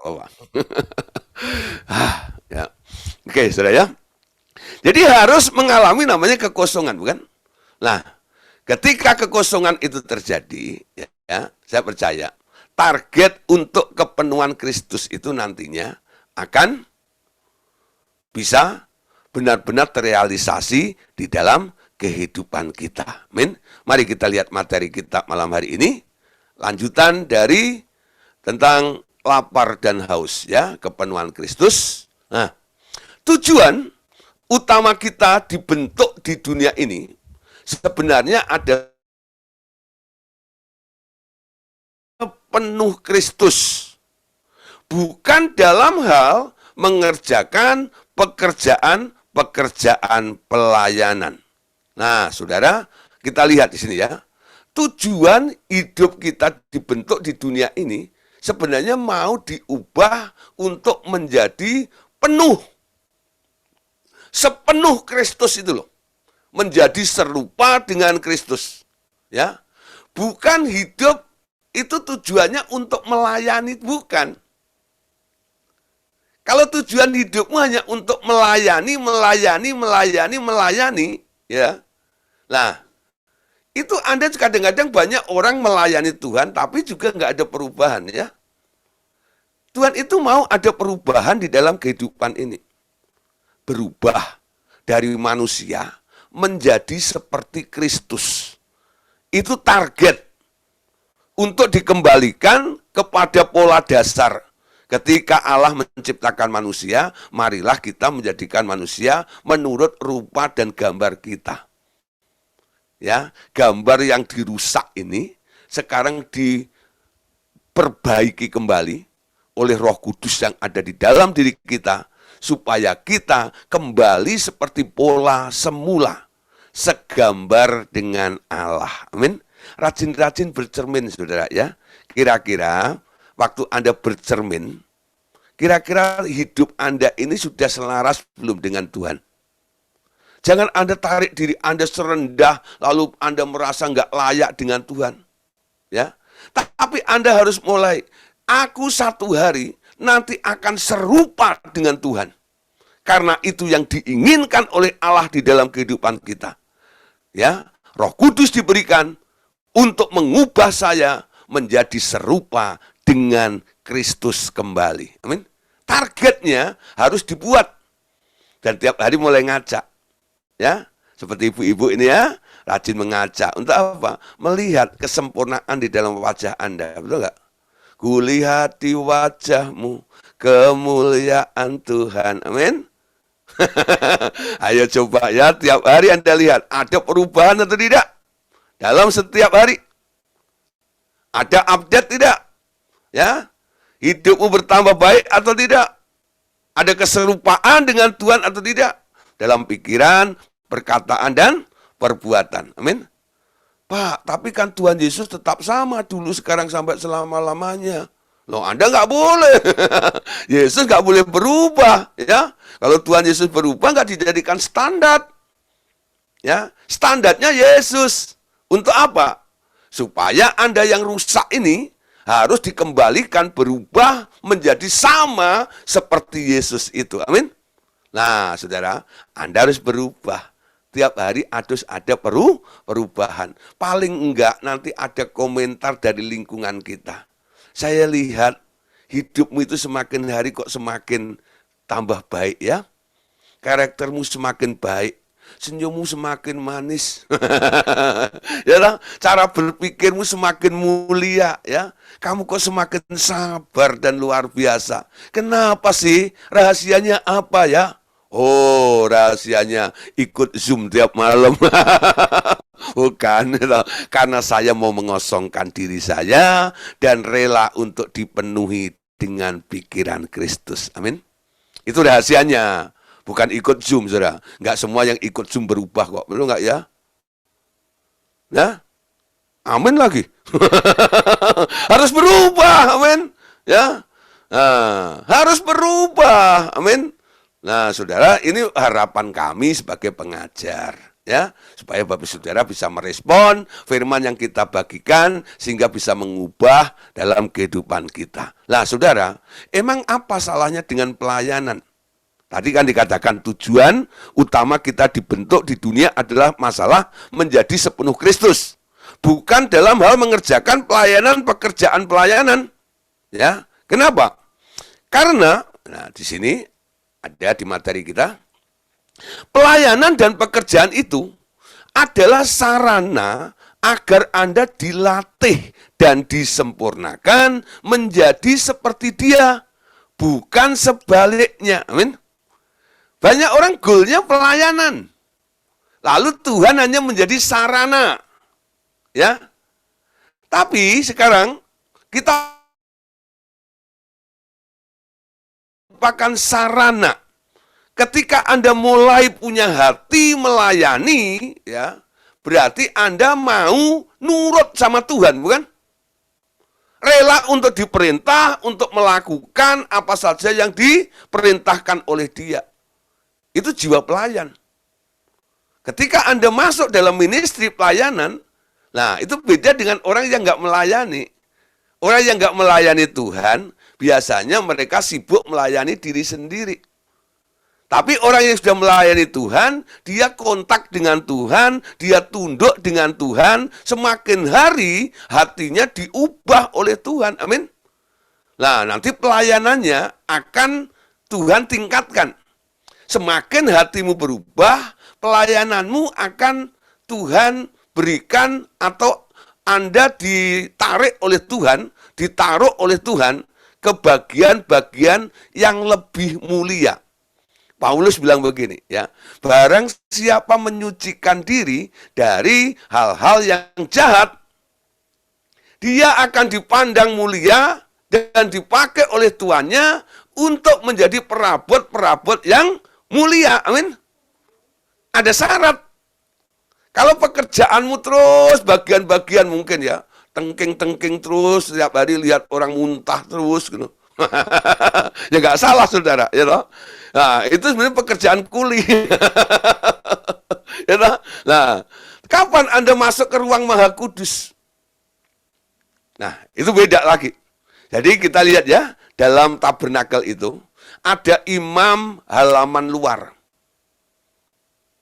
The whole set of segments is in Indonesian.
Oh. Ya. Oke, saudara ya. Jadi harus mengalami namanya kekosongan, bukan? Nah, ketika kekosongan itu terjadi, ya, saya percaya target untuk kepenuhan Kristus itu nantinya akan bisa benar-benar terrealisasi di dalam kehidupan kita. Amin. Mari kita lihat materi kita malam hari ini. Lanjutan dari tentang lapar dan haus, ya, kepenuhan Kristus. Nah, tujuan utama kita dibentuk di dunia ini sebenarnya ada penuh Kristus. Bukan dalam hal mengerjakan pekerjaan pelayanan. Nah, saudara, kita lihat di sini ya. Tujuan hidup kita dibentuk di dunia ini sebenarnya mau diubah untuk menjadi penuh. Sepenuh Kristus itu loh. Menjadi serupa dengan Kristus. Ya. Bukan hidup itu tujuannya untuk melayani, bukan. Kalau tujuan hidupmu hanya untuk melayani, ya. Nah, itu Anda kadang-kadang banyak orang melayani Tuhan, tapi juga nggak ada perubahan, ya. Tuhan itu mau ada perubahan di dalam kehidupan ini. Berubah dari manusia menjadi seperti Kristus. Itu target untuk dikembalikan kepada pola dasar. Ketika Allah menciptakan manusia, marilah kita menjadikan manusia menurut rupa dan gambar kita. Ya, gambar yang dirusak ini sekarang diperbaiki kembali oleh Roh Kudus yang ada di dalam diri kita supaya kita kembali seperti pola semula, segambar dengan Allah. Amin. Rajin-rajin bercermin, saudara ya. Kira-kira waktu Anda bercermin, kira-kira hidup Anda ini sudah selaras belum dengan Tuhan? Jangan Anda tarik diri Anda serendah, lalu Anda merasa nggak layak dengan Tuhan. Ya, tapi Anda harus mulai, aku satu hari nanti akan serupa dengan Tuhan. Karena itu yang diinginkan oleh Allah di dalam kehidupan kita. Ya, Roh Kudus diberikan untuk mengubah saya menjadi serupa dengan Kristus kembali. Amin. Targetnya harus dibuat. Dan tiap hari mulai ngaca. Ya, seperti ibu-ibu ini ya, rajin mengaca. Untuk apa? Melihat kesempurnaan di dalam wajah Anda. Betul nggak? Kulihat di wajahmu kemuliaan Tuhan. Amin. Ayo coba ya, tiap hari Anda lihat ada perubahan atau tidak dalam setiap hari. Ada update tidak? Ya, hidupmu bertambah baik atau tidak? Ada keserupaan dengan Tuhan atau tidak? Dalam pikiran, perkataan, dan perbuatan. Amin. Pak, tapi kan Tuhan Yesus tetap sama dulu, sekarang, sampai selama-lamanya. Loh, Anda nggak boleh. Yesus nggak boleh berubah. Ya, kalau Tuhan Yesus berubah, nggak dijadikan standar. Ya, standarnya Yesus. Untuk apa? Supaya Anda yang rusak ini harus dikembalikan, berubah menjadi sama seperti Yesus itu. Amin. Nah, saudara, Anda harus berubah. Tiap hari harus ada perubahan. Paling enggak nanti ada komentar dari lingkungan kita. Saya lihat hidupmu itu semakin hari kok semakin tambah baik ya. Karaktermu semakin baik. Senyummu semakin manis. Ya, cara berpikirmu semakin mulia ya. Kamu kok semakin sabar dan luar biasa. Kenapa sih? Rahasianya apa ya? Oh, rahasianya ikut Zoom tiap malam. Bukan, karena saya mau mengosongkan diri saya dan rela untuk dipenuhi dengan pikiran Kristus. Amin. Itu rahasianya. Bukan ikut Zoom, saudara. Nggak semua yang ikut Zoom berubah kok. Betul nggak ya? Ya? Amin lagi. Harus berubah, amin. Ya, nah, harus berubah, amin. Nah, saudara, ini harapan kami sebagai pengajar. ya, supaya Bapak Saudara bisa merespon firman yang kita bagikan sehingga bisa mengubah dalam kehidupan kita. Nah, Saudara, emang apa salahnya dengan pelayanan? Tadi kan dikatakan tujuan utama kita dibentuk di dunia adalah masalah menjadi sepenuh Kristus. Bukan dalam hal mengerjakan pekerjaan pelayanan. Ya, kenapa? Karena, nah di sini ada di materi kita, pelayanan dan pekerjaan itu adalah sarana agar Anda dilatih dan disempurnakan menjadi seperti Dia, bukan sebaliknya. Amin. Banyak orang goalnya pelayanan, lalu Tuhan hanya menjadi sarana. Ya, tapi sekarang kita merupakan sarana. Ketika Anda mulai punya hati melayani, ya, berarti Anda mau nurut sama Tuhan, bukan? Rela untuk diperintah, untuk melakukan apa saja yang diperintahkan oleh Dia. Itu jiwa pelayan. Ketika Anda masuk dalam ministry pelayanan, nah itu beda dengan orang yang nggak melayani. Orang yang nggak melayani Tuhan, biasanya mereka sibuk melayani diri sendiri. Tapi orang yang sudah melayani Tuhan, dia kontak dengan Tuhan, dia tunduk dengan Tuhan, semakin hari hatinya diubah oleh Tuhan. Amin. Nah, nanti pelayanannya akan Tuhan tingkatkan. Semakin hatimu berubah, pelayananmu akan Tuhan berikan atau Anda ditarik oleh Tuhan, ditaruh oleh Tuhan ke bagian-bagian yang lebih mulia. Paulus bilang begini, ya, barang siapa menyucikan diri dari hal-hal yang jahat, dia akan dipandang mulia dan dipakai oleh tuannya untuk menjadi perabot-perabot yang mulia. Amin. Ada syarat. Kalau pekerjaanmu terus bagian-bagian mungkin ya, tengking-tengking terus, setiap hari lihat orang muntah terus gitu. Ya nggak salah, Saudara, ya toh. Nah, itu sebenarnya pekerjaan kuli. Ya toh? Nah, kapan Anda masuk ke ruang Maha Kudus? Nah, itu beda lagi. Jadi kita lihat ya, dalam tabernakel itu ada imam halaman luar.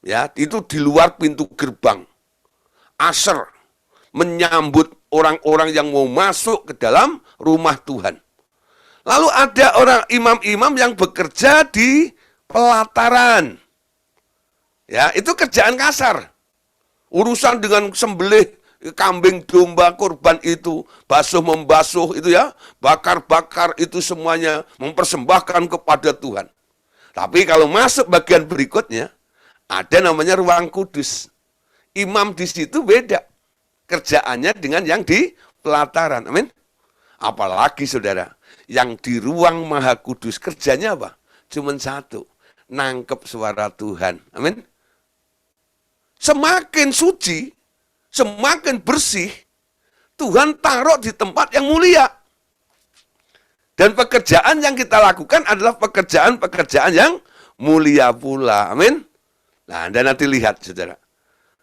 Ya, itu di luar pintu gerbang. Asher menyambut orang-orang yang mau masuk ke dalam rumah Tuhan. Lalu ada orang imam-imam yang bekerja di pelataran. Ya, itu kerjaan kasar. Urusan dengan sembelih kambing, domba, kurban itu, basuh membasuh itu ya, bakar-bakar itu semuanya mempersembahkan kepada Tuhan. Tapi kalau masuk bagian berikutnya, ada namanya ruang kudus. Imam di situ beda kerjaannya dengan yang di pelataran. Amin. Apalagi Saudara, yang di ruang Maha Kudus kerjanya apa? Cuman satu, nangkep suara Tuhan. Amin. Semakin suci, semakin bersih, Tuhan taruh di tempat yang mulia. Dan pekerjaan yang kita lakukan adalah pekerjaan-pekerjaan yang mulia pula. Amin. Nah, Anda nanti lihat, Saudara.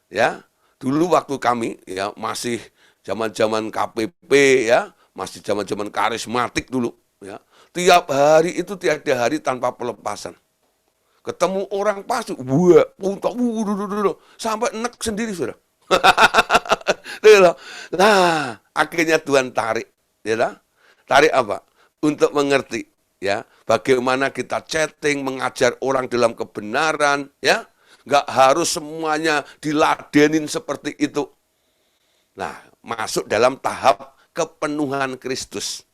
Ya, dulu waktu kami ya masih zaman-zaman KPP ya, masih zaman-zaman karismatik dulu ya. Tiap hari itu tiada hari tanpa pelepasan. Ketemu orang pasti, sampai enek sendiri, Saudara. Nah, akhirnya Tuhan tarik, ya. Tarik apa? Untuk mengerti, ya, bagaimana kita chatting, mengajar orang dalam kebenaran, ya. Nggak harus semuanya diladenin seperti itu. Nah, masuk dalam tahap kepenuhan Kristus.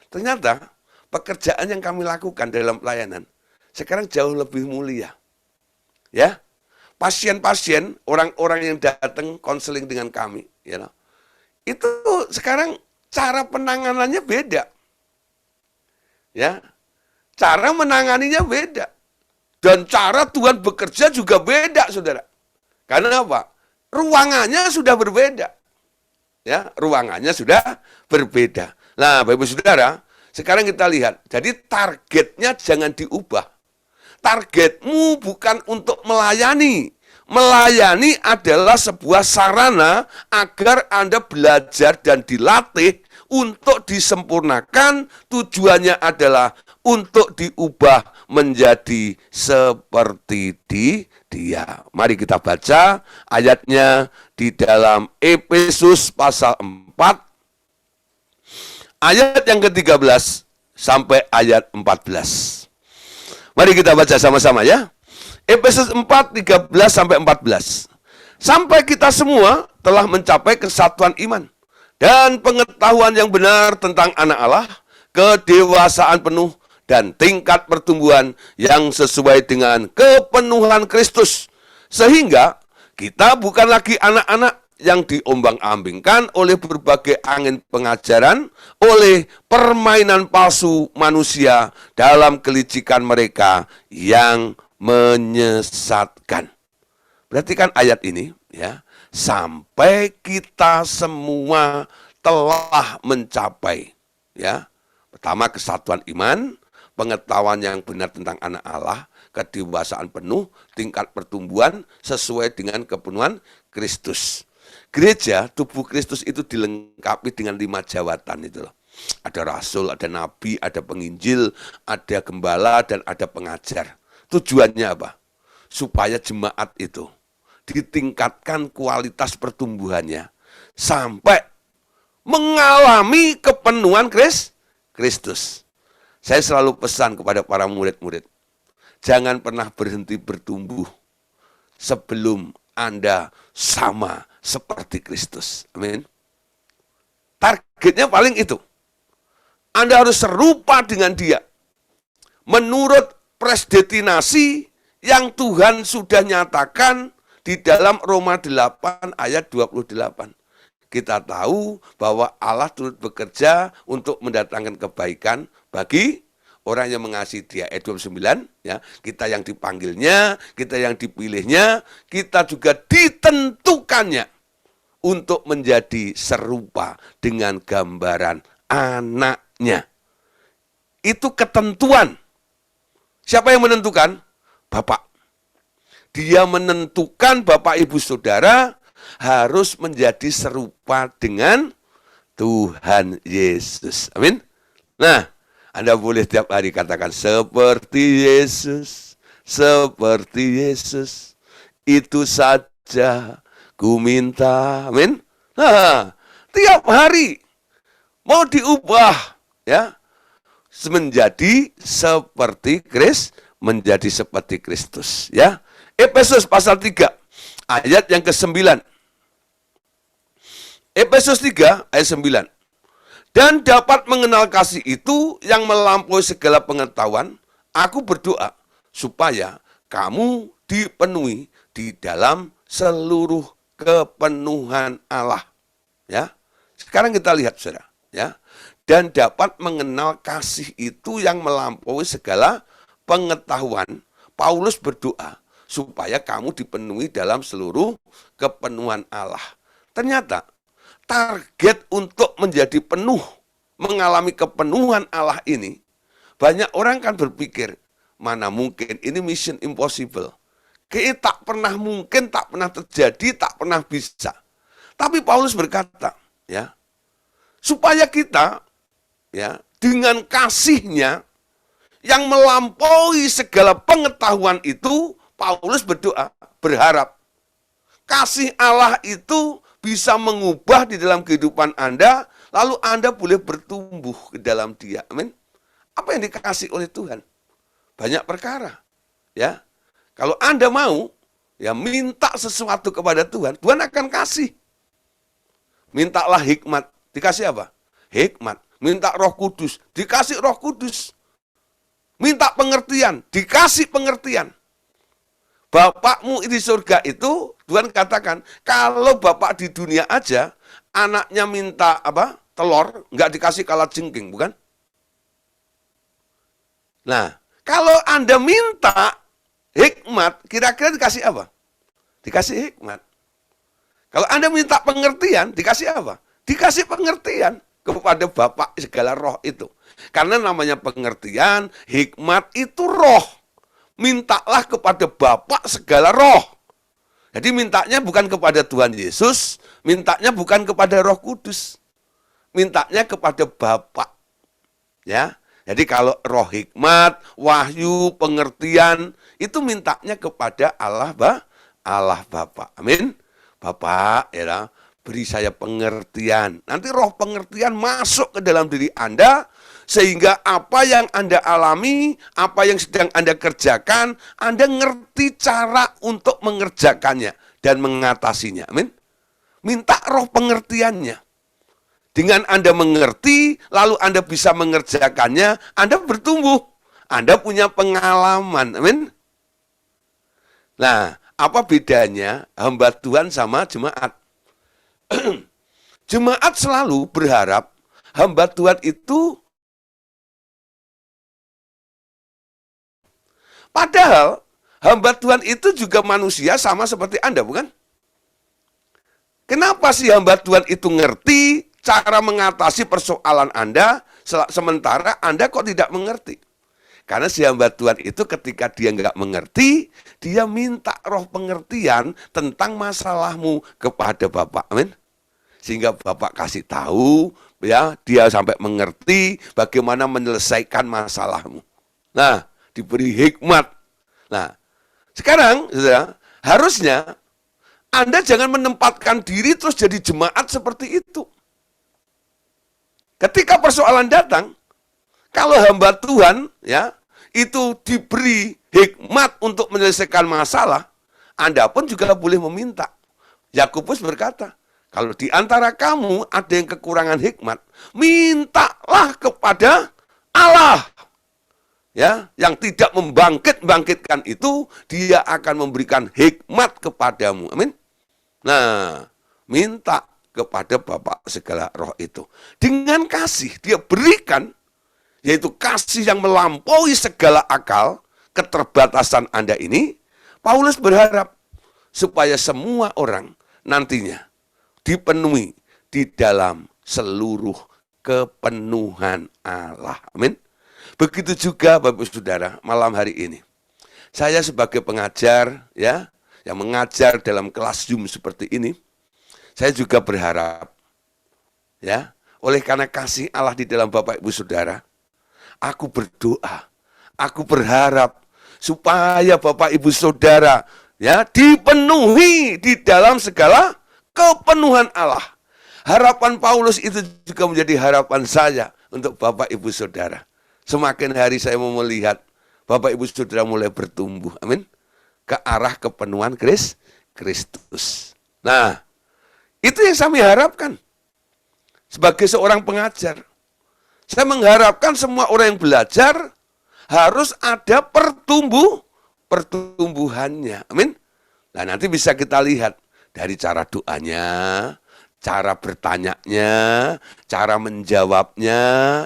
Ternyata pekerjaan yang kami lakukan dalam pelayanan sekarang jauh lebih mulia. Ya, pasien-pasien, orang-orang yang datang konseling dengan kami, ya, itu sekarang cara penanganannya beda. Ya, cara menanganinya beda. Dan cara Tuhan bekerja juga beda, Saudara. Karena apa? Ruangannya sudah berbeda. Ya, ruangannya sudah berbeda. Nah, Bapak Ibu Saudara, sekarang kita lihat. Jadi targetnya jangan diubah. Targetmu bukan untuk melayani, melayani adalah sebuah sarana agar Anda belajar dan dilatih untuk disempurnakan. Tujuannya adalah untuk diubah menjadi seperti dia. Mari kita baca ayatnya di dalam Efesus pasal 4, ayat yang ke-13 sampai ayat 14. Mari kita baca sama-sama ya. Efesus 4, 13 sampai 14. Sampai kita semua telah mencapai kesatuan iman dan pengetahuan yang benar tentang anak Allah, kedewasaan penuh dan tingkat pertumbuhan yang sesuai dengan kepenuhan Kristus. Sehingga kita bukan lagi anak-anak yang diombang-ambingkan oleh berbagai angin pengajaran, oleh permainan palsu manusia dalam kelicikan mereka yang menyesatkan. Perhatikan ayat ini ya, sampai kita semua telah mencapai ya. Pertama, kesatuan iman, pengetahuan yang benar tentang anak Allah, kedewasaan penuh, tingkat pertumbuhan sesuai dengan kepenuhan Kristus. Gereja, tubuh Kristus itu dilengkapi dengan 5 jawatan itu loh. Ada rasul, ada nabi, ada penginjil, ada gembala, dan ada pengajar. Tujuannya apa? Supaya jemaat itu ditingkatkan kualitas pertumbuhannya sampai mengalami kepenuhan Kristus. Saya selalu pesan kepada para murid-murid, jangan pernah berhenti bertumbuh sebelum Anda sama seperti Kristus. Amin. Targetnya paling itu. Anda harus serupa dengan Dia. Menurut predestinasi yang Tuhan sudah nyatakan di dalam Roma 8 ayat 28. Kita tahu bahwa Allah turut bekerja untuk mendatangkan kebaikan bagi orang yang mengasihi Dia. Ayat 29, ya, kita yang dipanggilnya, kita yang dipilihnya, kita juga ditentukannya untuk menjadi serupa dengan gambaran anaknya. Itu ketentuan. Siapa yang menentukan? Bapak. Dia menentukan Bapak Ibu Saudara harus menjadi serupa dengan Tuhan Yesus. Amin. Nah, Anda boleh tiap hari katakan seperti Yesus, seperti Yesus. Itu saja ku minta. Amin. Nah, tiap hari mau diubah ya menjadi seperti Kristus, menjadi seperti Kristus ya. Efesus pasal 3 ayat yang ke-9. Efesus 3 ayat 9. Dan dapat mengenal kasih itu yang melampaui segala pengetahuan, aku berdoa supaya kamu dipenuhi di dalam seluruh kepenuhan Allah. Ya. Sekarang kita lihat Saudara, ya. Dan dapat mengenal kasih itu yang melampaui segala pengetahuan. Paulus berdoa supaya kamu dipenuhi dalam seluruh kepenuhan Allah. Ternyata target untuk menjadi penuh, mengalami kepenuhan Allah ini, banyak orang kan berpikir, mana mungkin, ini mission impossible. Kayaknya tak pernah mungkin, tak pernah terjadi, tak pernah bisa. Tapi Paulus berkata, ya, supaya kita, ya, dengan kasihnya yang melampaui segala pengetahuan itu, Paulus berdoa, berharap kasih Allah itu bisa mengubah di dalam kehidupan Anda, lalu Anda boleh bertumbuh ke dalam Dia. Amin. Apa yang dikasih oleh Tuhan? Banyak perkara. Ya. Kalau Anda mau, ya minta sesuatu kepada Tuhan, Tuhan akan kasih. Mintalah hikmat, dikasih apa? Hikmat. Minta Roh Kudus, dikasih Roh Kudus. Minta pengertian, dikasih pengertian. Bapakmu di surga itu, Tuhan katakan, kalau bapak di dunia aja, anaknya minta apa? Telur, nggak dikasih kalajengking, bukan? Nah, kalau Anda minta hikmat, kira-kira dikasih apa? Dikasih hikmat. Kalau Anda minta pengertian, dikasih apa? Dikasih pengertian kepada Bapak segala roh itu. Karena namanya pengertian, hikmat itu roh. Mintalah kepada Bapak segala roh. Jadi mintanya bukan kepada Tuhan Yesus, mintanya bukan kepada Roh Kudus, mintanya kepada Bapa. Ya. Jadi kalau roh hikmat, wahyu, pengertian, itu mintanya kepada Allah Bapa. Amin. Bapak, ya, beri saya pengertian. Nanti roh pengertian masuk ke dalam diri Anda, sehingga apa yang Anda alami, apa yang sedang Anda kerjakan, Anda ngerti cara untuk mengerjakannya dan mengatasinya. Amin. Minta roh pengertiannya. Dengan Anda mengerti, lalu Anda bisa mengerjakannya, Anda bertumbuh. Anda punya pengalaman. Amin. Nah, apa bedanya hamba Tuhan sama jemaat? Jemaat selalu berharap hamba Tuhan itu, padahal hamba Tuhan itu juga manusia sama seperti Anda, bukan? Kenapa sih hamba Tuhan itu ngerti cara mengatasi persoalan Anda, sementara Anda kok tidak mengerti? Karena si hamba Tuhan itu ketika dia nggak mengerti, dia minta roh pengertian tentang masalahmu kepada Bapak. Amin. Sehingga Bapak kasih tahu, ya, dia sampai mengerti bagaimana menyelesaikan masalahmu. Nah, diberi hikmat. Nah, sekarang ya, harusnya Anda jangan menempatkan diri terus jadi jemaat seperti itu. Ketika persoalan datang, kalau hamba Tuhan ya itu diberi hikmat untuk menyelesaikan masalah, Anda pun juga boleh meminta. Yakobus berkata, kalau di antara kamu ada yang kekurangan hikmat, mintalah kepada Allah. Ya, yang tidak membangkitkan itu, dia akan memberikan hikmat kepadamu. Amin. Nah, minta kepada Bapa segala roh itu. Dengan kasih dia berikan, yaitu kasih yang melampaui segala akal, keterbatasan Anda ini, Paulus berharap supaya semua orang nantinya dipenuhi di dalam seluruh kepenuhan Allah. Amin. Begitu juga Bapak Saudara, malam hari ini. Saya sebagai pengajar, ya, yang mengajar dalam kelas Zoom seperti ini, saya juga berharap, ya, oleh karena kasih Allah di dalam Bapak Ibu Saudara, aku berdoa, aku berharap supaya Bapak Ibu Saudara, ya, dipenuhi di dalam segala kepenuhan Allah. Harapan Paulus itu juga menjadi harapan saya untuk Bapak Ibu Saudara. Semakin hari saya mau melihat Bapak Ibu Saudara mulai bertumbuh, amin, ke arah kepenuhan Kristus. Nah, itu yang saya harapkan sebagai seorang pengajar. Saya mengharapkan semua orang yang belajar harus ada pertumbuhannya. Amin. Nah, nanti bisa kita lihat dari cara doanya, cara bertanyanya, cara menjawabnya,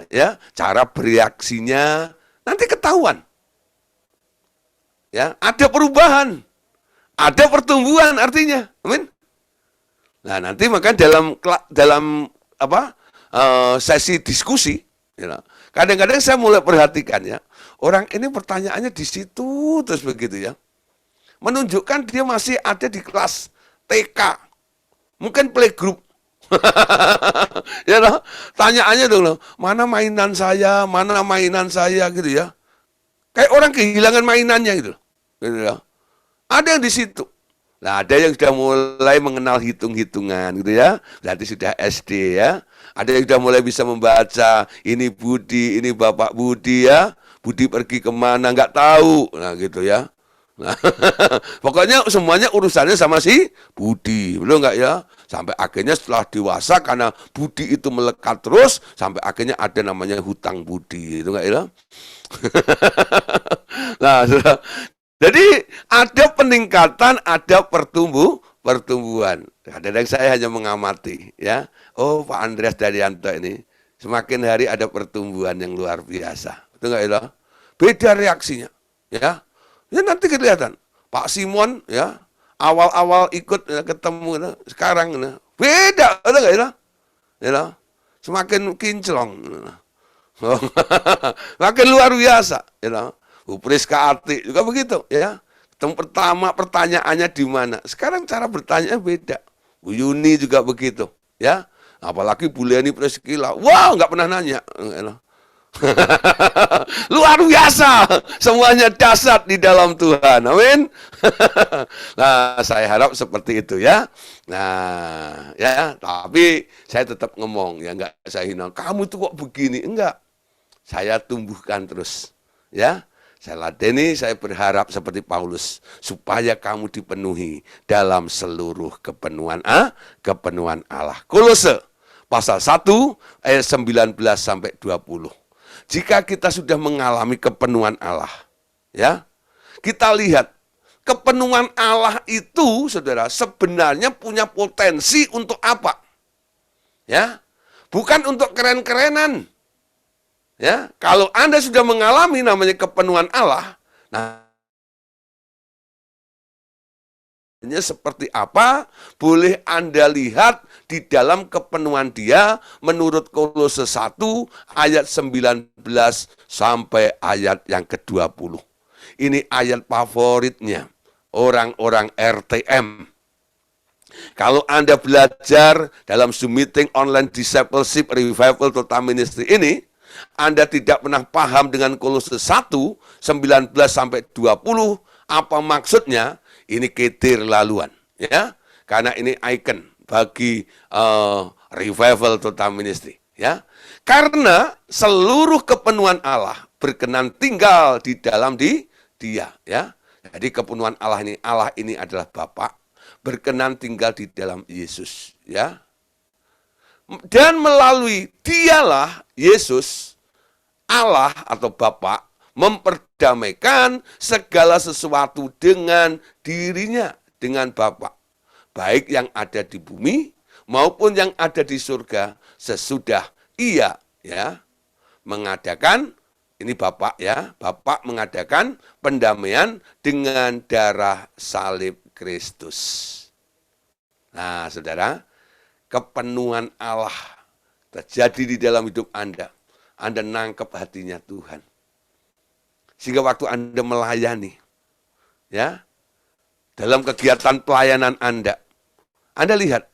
ya, cara bereaksinya, nanti ketahuan. Ya, ada perubahan, ada pertumbuhan artinya. Amin. Nah, nanti maka dalam sesi diskusi, ya, kadang-kadang saya mulai perhatikan, ya, orang ini pertanyaannya di situ terus begitu, ya, menunjukkan dia masih ada di kelas TK, mungkin playgroup. Ya loh, tanyaannya tuh loh, mana mainan saya gitu, ya, kayak orang kehilangan mainannya gitu ya. Ada yang di situ. Nah, ada yang sudah mulai mengenal hitung-hitungan gitu, ya, berarti sudah SD, ya. Ada yang sudah mulai bisa membaca, ini Budi, ini Bapak Budi, ya. Budi pergi kemana, nggak tahu. Nah, gitu, ya. Nah, pokoknya semuanya urusannya sama si Budi, belum nggak, ya? Sampai akhirnya setelah dewasa, karena Budi itu melekat terus, sampai akhirnya ada namanya hutang Budi, itu nggak, ya? Nah, jadi ada peningkatan, ada pertumbuhan. Kadang-kadang saya hanya mengamati, ya. Oh, Pak Andreas Daryanto ini semakin hari ada pertumbuhan yang luar biasa. Betul nggak, ya? Beda reaksinya, ya. Ya nanti kelihatan. Pak Simon, ya, awal-awal ikut, ya, ketemu, ya, sekarang, ya, beda, betul nggak, ya? Ya, semakin kinclong, ya. Makin luar biasa, ya. Priska Ati juga begitu, ya. Yang pertama pertanyaannya di mana? Sekarang cara bertanya beda. Bu Yuni juga begitu, ya. Apalagi Bu Leni Priscilla. Wah, nggak pernah nanya. Luar biasa. Semuanya dahsyat di dalam Tuhan. Amin. Nah, saya harap seperti itu ya. Nah, ya, tapi saya tetap ngomong, ya enggak saya hina. Kamu tuh kok begini? Enggak. Saya tumbuhkan terus. Ya. Saya ladeni, saya berharap seperti Paulus supaya kamu dipenuhi dalam seluruh kepenuhan Allah. Kolose pasal 1 ayat 19 sampai 20. Jika kita sudah mengalami kepenuhan Allah, ya, kita lihat kepenuhan Allah itu, saudara, sebenarnya punya potensi untuk apa? Ya, bukan untuk keren-kerenan. Ya, kalau Anda sudah mengalami namanya kepenuhan Allah, nah, seperti apa boleh Anda lihat di dalam kepenuhan Dia menurut Kolose 1 ayat 19 sampai ayat yang ke-20. Ini ayat favoritnya orang-orang RTM. Kalau Anda belajar dalam Zoom meeting online discipleship revival total ministry ini, Anda tidak pernah paham dengan Kolose 1 19 sampai 20 apa maksudnya. Ini ketir laluan, ya, karena ini ikon bagi revival total ministry, ya. Karena seluruh kepenuhan Allah berkenan tinggal di dalam Dia, ya. Jadi kepenuhan Allah ini adalah Bapa, berkenan tinggal di dalam Yesus, ya. Dan melalui Dialah Yesus, Allah atau Bapa memperdamaikan segala sesuatu dengan dirinya, dengan Bapa, baik yang ada di bumi maupun yang ada di surga, sesudah Ia, ya, mengadakan, ini Bapa, ya, Bapa mengadakan pendamaian dengan darah salib Kristus. Nah, saudara, kepenuhan Allah terjadi di dalam hidup Anda. Anda nangkep hatinya Tuhan. Sehingga waktu Anda melayani, ya, dalam kegiatan pelayanan Anda lihat,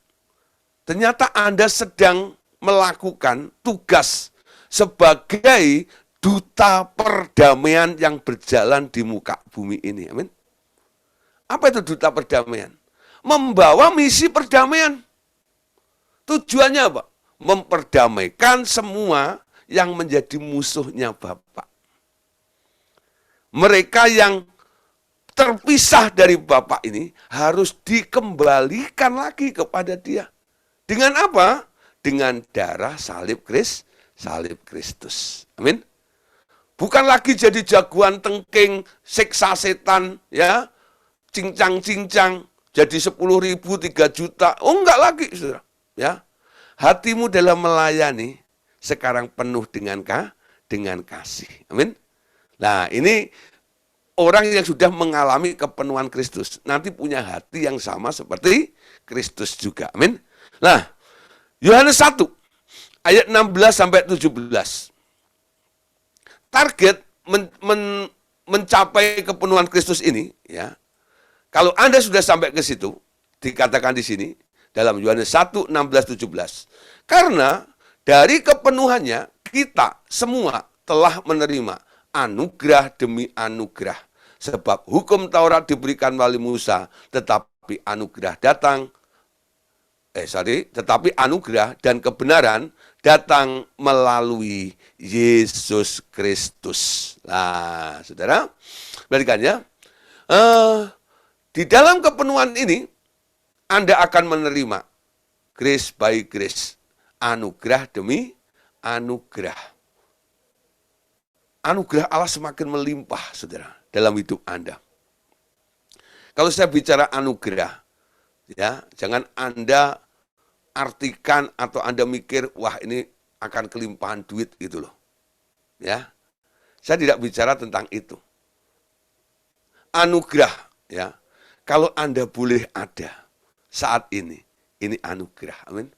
ternyata Anda sedang melakukan tugas sebagai duta perdamaian yang berjalan di muka bumi ini. Amin. Apa itu duta perdamaian? Membawa misi perdamaian. Tujuannya apa? Memperdamaikan semua yang menjadi musuhnya Bapa. Mereka yang terpisah dari Bapa ini harus dikembalikan lagi kepada Dia. Dengan apa? Dengan darah salib Kristus. Amin. Bukan lagi jadi jagoan tengking, siksa setan, ya, cincang-cincang, jadi 10.000, 3 juta. Oh, enggak lagi, saudara. Ya, hatimu dalam melayani sekarang penuh dengan kasih. Amin. Nah, ini orang yang sudah mengalami kepenuhan Kristus. Nanti punya hati yang sama seperti Kristus juga. Amin. Nah, Yohanes 1, ayat 16 sampai 17. Target mencapai kepenuhan Kristus ini, ya. Kalau Anda sudah sampai ke situ, dikatakan di sini, dalam Yohanes 1, 16, 17. Karena dari kepenuhannya, kita semua telah menerima anugerah demi anugerah. Sebab hukum Taurat diberikan melalui Musa, tetapi anugerah dan kebenaran datang melalui Yesus Kristus. Nah, saudara, perhatikan ya. Di dalam kepenuhan ini, Anda akan menerima grace by grace, anugerah demi anugerah. Anugerah Allah semakin melimpah, saudara, dalam hidup Anda. Kalau saya bicara anugerah, ya, jangan Anda artikan atau Anda mikir, wah ini akan kelimpahan duit gitu loh. Ya, saya tidak bicara tentang itu. Anugerah, ya, kalau Anda boleh ada saat ini anugerah, amin.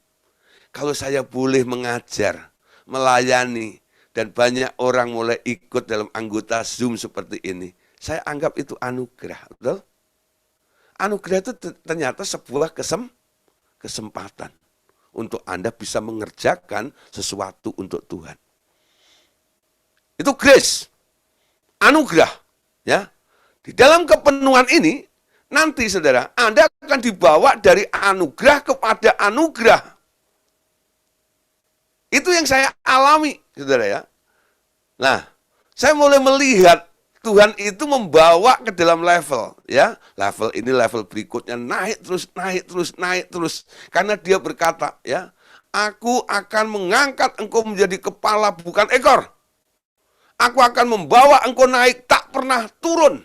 Kalau saya boleh mengajar, melayani, dan banyak orang mulai ikut dalam anggota Zoom seperti ini, saya anggap itu anugerah, betul? Anugerah itu ternyata sebuah kesempatan untuk Anda bisa mengerjakan sesuatu untuk Tuhan. Itu grace, anugerah, ya. Di dalam kepenuhan ini, nanti saudara, Anda akan dibawa dari anugerah kepada anugerah. Itu yang saya alami, saudara ya. Nah, saya mulai melihat Tuhan itu membawa ke dalam level, ya. Level ini, level berikutnya, naik terus, naik terus, naik terus. Karena dia berkata, ya, aku akan mengangkat engkau menjadi kepala bukan ekor. Aku akan membawa engkau naik tak pernah turun.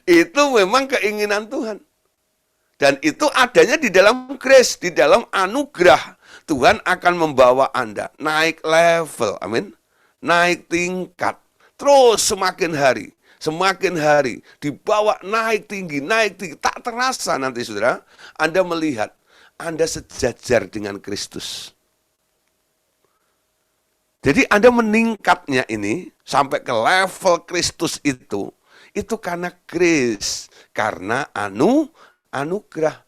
Itu memang keinginan Tuhan. Dan itu adanya di dalam grace, di dalam anugerah. Tuhan akan membawa Anda naik level, amin. Naik tingkat. Terus semakin hari, dibawa naik tinggi, tak terasa nanti saudara, Anda melihat, Anda sejajar dengan Kristus. Jadi Anda meningkatnya ini, sampai ke level Kristus itu karena grace, karena anugerah.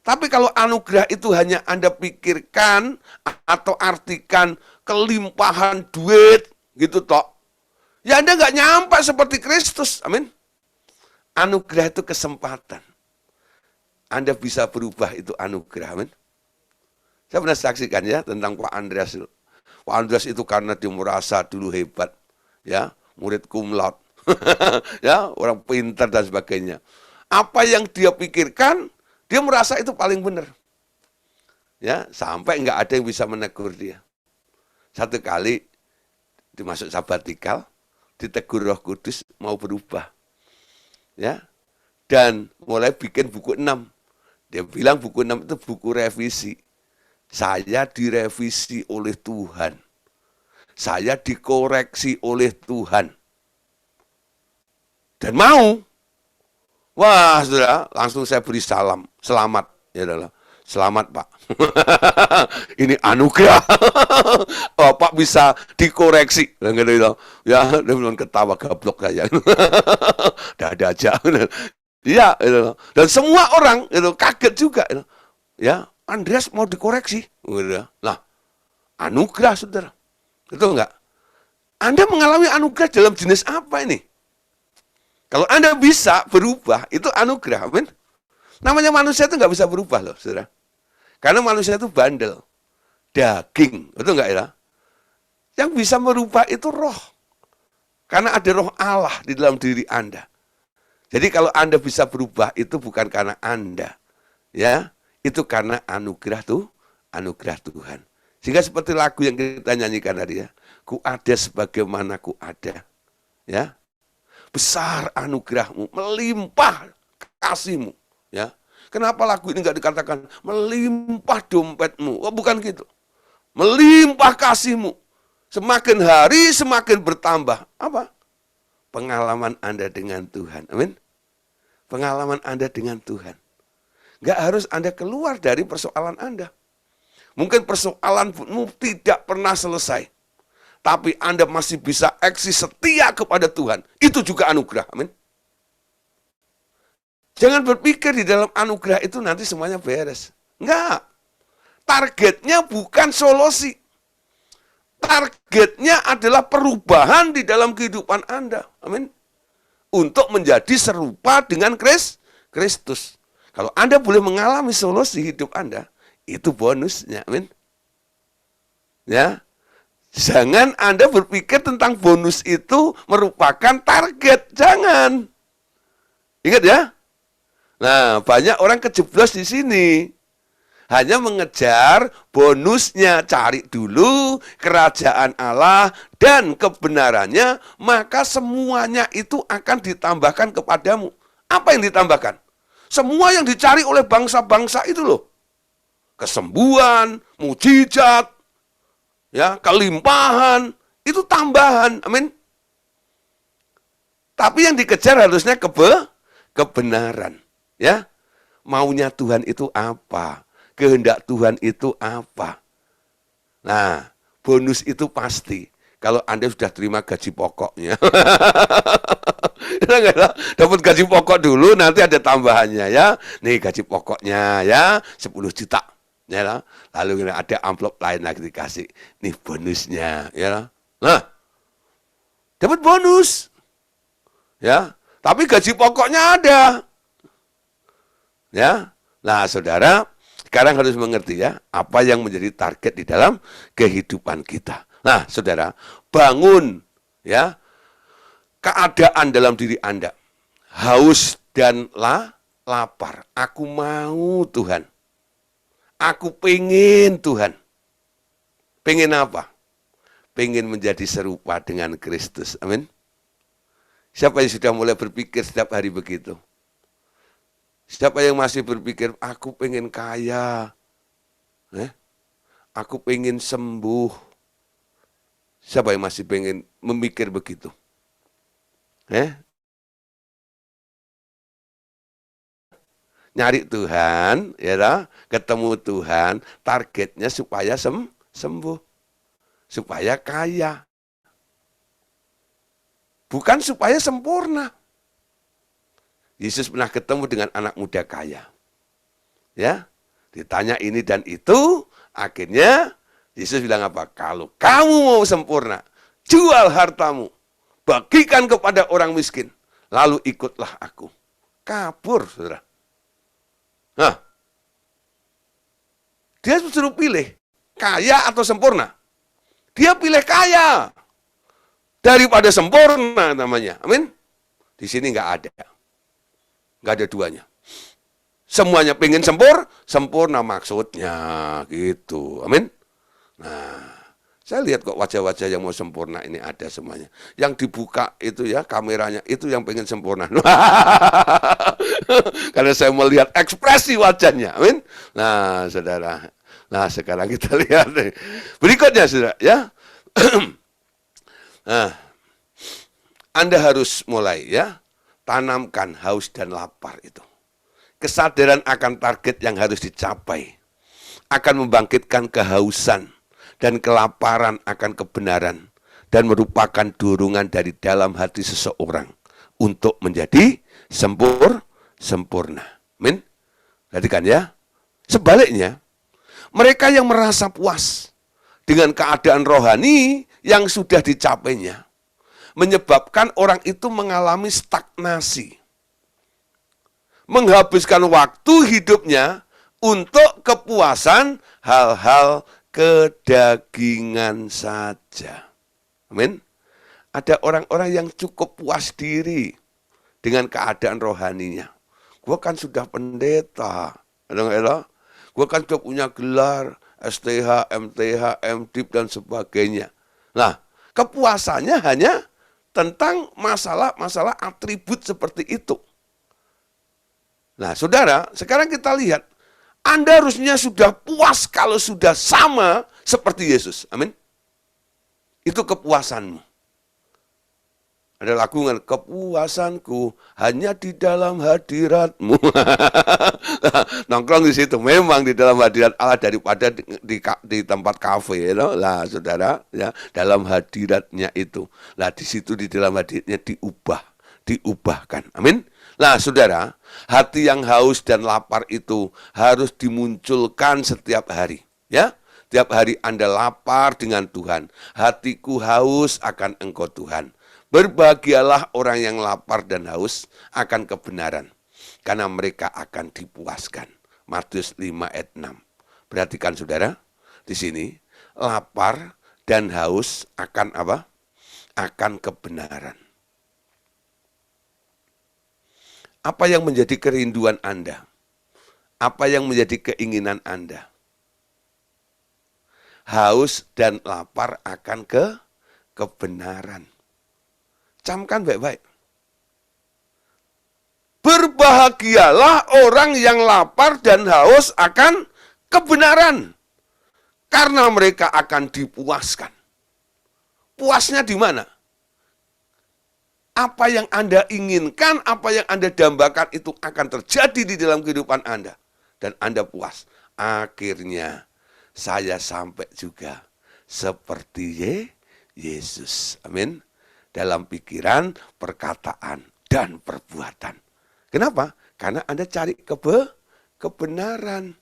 Tapi kalau anugerah itu hanya Anda pikirkan, atau artikan kelimpahan duit, gitu toh, ya Anda nggak nyampe seperti Kristus, amin. Anugerah itu kesempatan. Anda bisa berubah, itu anugerah, amin. Saya pernah saksikan ya tentang Pak Andreas. Pak Andreas itu karena dia merasa dulu hebat, ya, murid cum laude, ya, orang pintar dan sebagainya. Apa yang dia pikirkan, dia merasa itu paling benar. Ya, sampai nggak ada yang bisa menegur dia. Satu kali dimasuk sabatikal, ditegur Roh Kudus mau berubah. Ya. Dan mulai bikin buku 6. Dia bilang buku 6 itu buku revisi. Saya direvisi oleh Tuhan. Saya dikoreksi oleh Tuhan. Dan mau. Wah, saudara, langsung saya beri salam. Selamat. Ya adalah. Selamat, Pak. Ini anugerah. Oh, Pak bisa dikoreksi. Ya, dia bilang ketawa gablok saja. Ada aja. Iya, dan semua orang itu kaget juga. Ya, Andreas mau dikoreksi. Nah, anugerah, saudara. Betul enggak? Anda mengalami anugerah dalam jenis apa ini? Kalau Anda bisa berubah, itu anugerah. Amin. Namanya manusia itu nggak bisa berubah loh, saudara. Karena manusia itu bandel, daging, betul nggak ya? Yang bisa merubah itu roh. Karena ada roh Allah di dalam diri Anda. Jadi kalau Anda bisa berubah itu bukan karena Anda, ya, itu karena anugerah Tuhan. Sehingga seperti lagu yang kita nyanyikan tadi ya, ku ada sebagaimana ku ada, ya. Besar anugerahmu, melimpah kasihmu, ya. Kenapa lagu ini nggak dikatakan melimpah dompetmu? Oh, bukan gitu. Melimpah kasihmu. Semakin hari semakin bertambah. Apa? Pengalaman Anda dengan Tuhan. Amin. Pengalaman Anda dengan Tuhan. Nggak harus Anda keluar dari persoalan Anda. Mungkin persoalanmu tidak pernah selesai. Tapi Anda masih bisa eksis setia kepada Tuhan. Itu juga anugerah. Amin. Jangan berpikir di dalam anugerah itu nanti semuanya beres. Enggak. Targetnya bukan solusi. Targetnya adalah perubahan di dalam kehidupan Anda. Amin. Untuk menjadi serupa dengan Kristus. Kalau Anda boleh mengalami solusi hidup Anda, itu bonusnya. Amin. Ya. Jangan Anda berpikir tentang bonus itu merupakan target. Jangan. Ingat ya. Nah, banyak orang kejeblos di sini. Hanya mengejar bonusnya, cari dulu kerajaan Allah dan kebenarannya, maka semuanya itu akan ditambahkan kepadamu. Apa yang ditambahkan? Semua yang dicari oleh bangsa-bangsa itu loh. Kesembuhan, mujizat, ya, kelimpahan, itu tambahan. Amin. Tapi yang dikejar harusnya kebenaran. Ya, maunya Tuhan itu apa? Kehendak Tuhan itu apa? Nah, bonus itu pasti. kalau Anda sudah terima gaji pokoknya. Dapat gaji pokok dulu, nanti ada tambahannya ya. Nih gaji pokoknya ya 10 juta. Ya, lalu ada amplop lain lagi dikasih. Nih bonusnya ya. Nah, dapat bonus. Ya, tapi gaji pokoknya ada. Ya. Nah, Saudara, sekarang harus mengerti ya, apa yang menjadi target di dalam kehidupan kita. Nah, Saudara, bangun ya keadaan dalam diri Anda. Haus dan lapar. Aku mau Tuhan. Aku pengen Tuhan. Pengen apa? Pengen menjadi serupa dengan Kristus. Amin. Siapa yang sudah mulai berpikir setiap hari begitu? Siapa yang masih berpikir, aku pengen kaya, aku pengen sembuh. Siapa yang masih pengen memikir begitu? Nyari Tuhan, ya, ketemu Tuhan, targetnya supaya sembuh, supaya kaya. Bukan supaya sempurna. Yesus pernah ketemu dengan anak muda kaya. Ya, ditanya ini dan itu, akhirnya Yesus bilang apa? Kalau kamu mau sempurna, jual hartamu, bagikan kepada orang miskin, lalu ikutlah aku. Kabur, saudara. Nah, dia suruh pilih, kaya atau sempurna. Dia pilih kaya, daripada sempurna namanya. Amin. Di sini nggak ada. Nggak ada duanya. Semuanya pengen sempurna maksudnya gitu. Amin. Nah, saya lihat kok wajah-wajah yang mau sempurna ini ada semuanya. Yang dibuka itu ya kameranya, itu yang pengen sempurna. Karena saya melihat ekspresi wajahnya. Amin. Nah, Saudara. Nah, sekarang kita lihat berikutnya, Saudara, ya. Nah, Anda harus mulai ya, tanamkan haus dan lapar itu. Kesadaran akan target yang harus dicapai akan membangkitkan kehausan dan kelaparan akan kebenaran dan merupakan dorongan dari dalam hati seseorang untuk menjadi sempurna. Amin. Perhatikan ya. Sebaliknya, mereka yang merasa puas dengan keadaan rohani yang sudah dicapainya menyebabkan orang itu mengalami stagnasi. Menghabiskan waktu hidupnya untuk kepuasan hal-hal kedagingan saja. Amin. Ada orang-orang yang cukup puas diri dengan keadaan rohaninya. Gue kan sudah pendeta. Gue kan sudah punya gelar STH, MTH, MDiv, dan sebagainya. Nah, kepuasannya hanya tentang masalah-masalah atribut seperti itu. Nah, Saudara, sekarang kita lihat, Anda harusnya sudah puas kalau sudah sama seperti Yesus. Amin. Itu kepuasanmu. Ada lagu kan, kepuasanku hanya di dalam hadirat-Mu. Nongkrong di situ, memang di dalam hadirat Allah daripada di tempat kafe, ya. Lah, Saudara, ya, dalam hadiratnya itu. Lah, di situ di dalam hadiratnya diubahkan. Amin. Nah, Saudara, hati yang haus dan lapar itu harus dimunculkan setiap hari, ya. Tiap hari Anda lapar dengan Tuhan. Hatiku haus akan Engkau Tuhan. Berbahagialah orang yang lapar dan haus akan kebenaran, karena mereka akan dipuaskan. Matius 5 ayat 6. Perhatikan, Saudara, di sini lapar dan haus akan apa? Akan kebenaran. Apa yang menjadi kerinduan Anda? Apa yang menjadi keinginan Anda? Haus dan lapar akan kebenaran. Camkan baik-baik. Berbahagialah orang yang lapar dan haus akan kebenaran, karena mereka akan dipuaskan. Puasnya di mana? Apa yang Anda inginkan, apa yang Anda dambakan itu akan terjadi di dalam kehidupan Anda. Dan Anda puas. Akhirnya saya sampai juga seperti Yesus. Amin. Dalam pikiran, perkataan, dan perbuatan. Kenapa? Karena Anda cari kebenaran.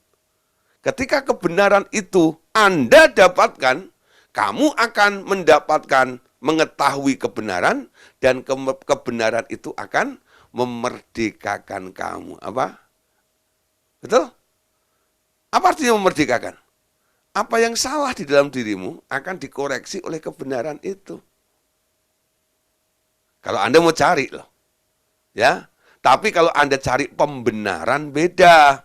Ketika kebenaran itu Anda dapatkan, kamu akan mendapatkan mengetahui kebenaran, dan kebenaran itu akan memerdekakan kamu. Apa? Betul? Apa artinya memerdekakan? Apa yang salah di dalam dirimu akan dikoreksi oleh kebenaran itu. Kalau Anda mau cari loh. Ya. Tapi kalau Anda cari pembenaran beda.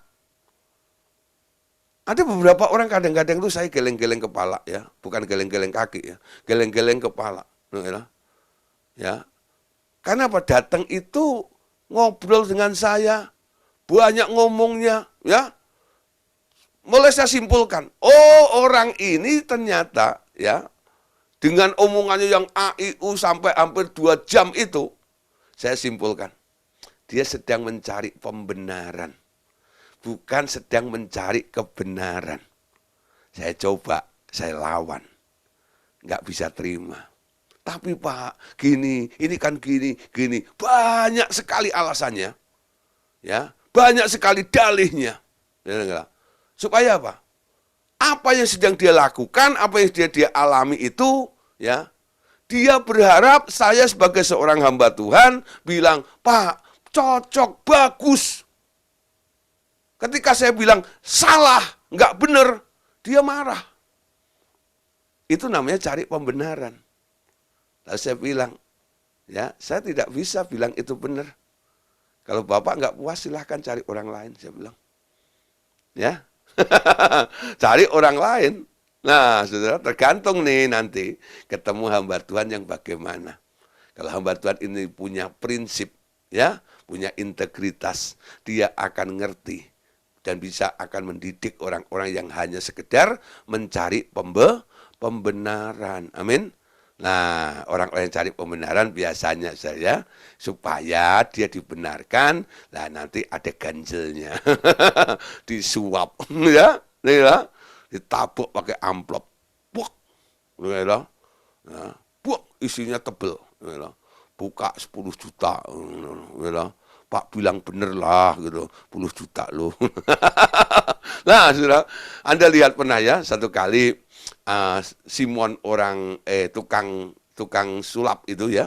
Ada beberapa orang kadang-kadang itu saya geleng-geleng kepala ya, bukan geleng-geleng kaki ya, geleng-geleng kepala. Ya. Karena apa? Datang itu ngobrol dengan saya, banyak ngomongnya, ya. Mulai saya simpulkan, oh orang ini ternyata ya dengan omongannya yang AIU sampai hampir 2 jam itu, saya simpulkan dia sedang mencari pembenaran, bukan sedang mencari kebenaran. Saya coba, saya lawan, nggak bisa terima. Tapi Pak, gini, ini kan gini, banyak sekali alasannya, ya, banyak sekali dalihnya. Supaya apa? Apa yang sedang dia lakukan, apa yang dia alami itu, ya, dia berharap saya sebagai seorang hamba Tuhan bilang, Pak, cocok, bagus. Ketika saya bilang salah, nggak benar, dia marah. Itu namanya cari pembenaran. Lalu saya bilang, ya, saya tidak bisa bilang itu benar. Kalau Bapak nggak puas, silahkan cari orang lain, saya bilang. Ya, cari orang lain. Nah, saudara, tergantung nih nanti ketemu hamba Tuhan yang bagaimana. Kalau hamba Tuhan ini punya prinsip, ya, punya integritas, dia akan ngerti dan bisa akan mendidik orang-orang yang hanya sekedar mencari pembenaran. Amin. Nah, orang-orang yang cari pembenaran biasanya saya supaya dia dibenarkan, lah nanti ada ganjelnya, disuap, ya, ditabuk pakai amplop, buak, ya, buak, isinya tebel, ya, buka 10 juta, ya, Pak bilang bener lah, gitu, 10 juta loh. Nah, saudara, Anda lihat pernah ya satu kali. Simon orang tukang sulap itu ya,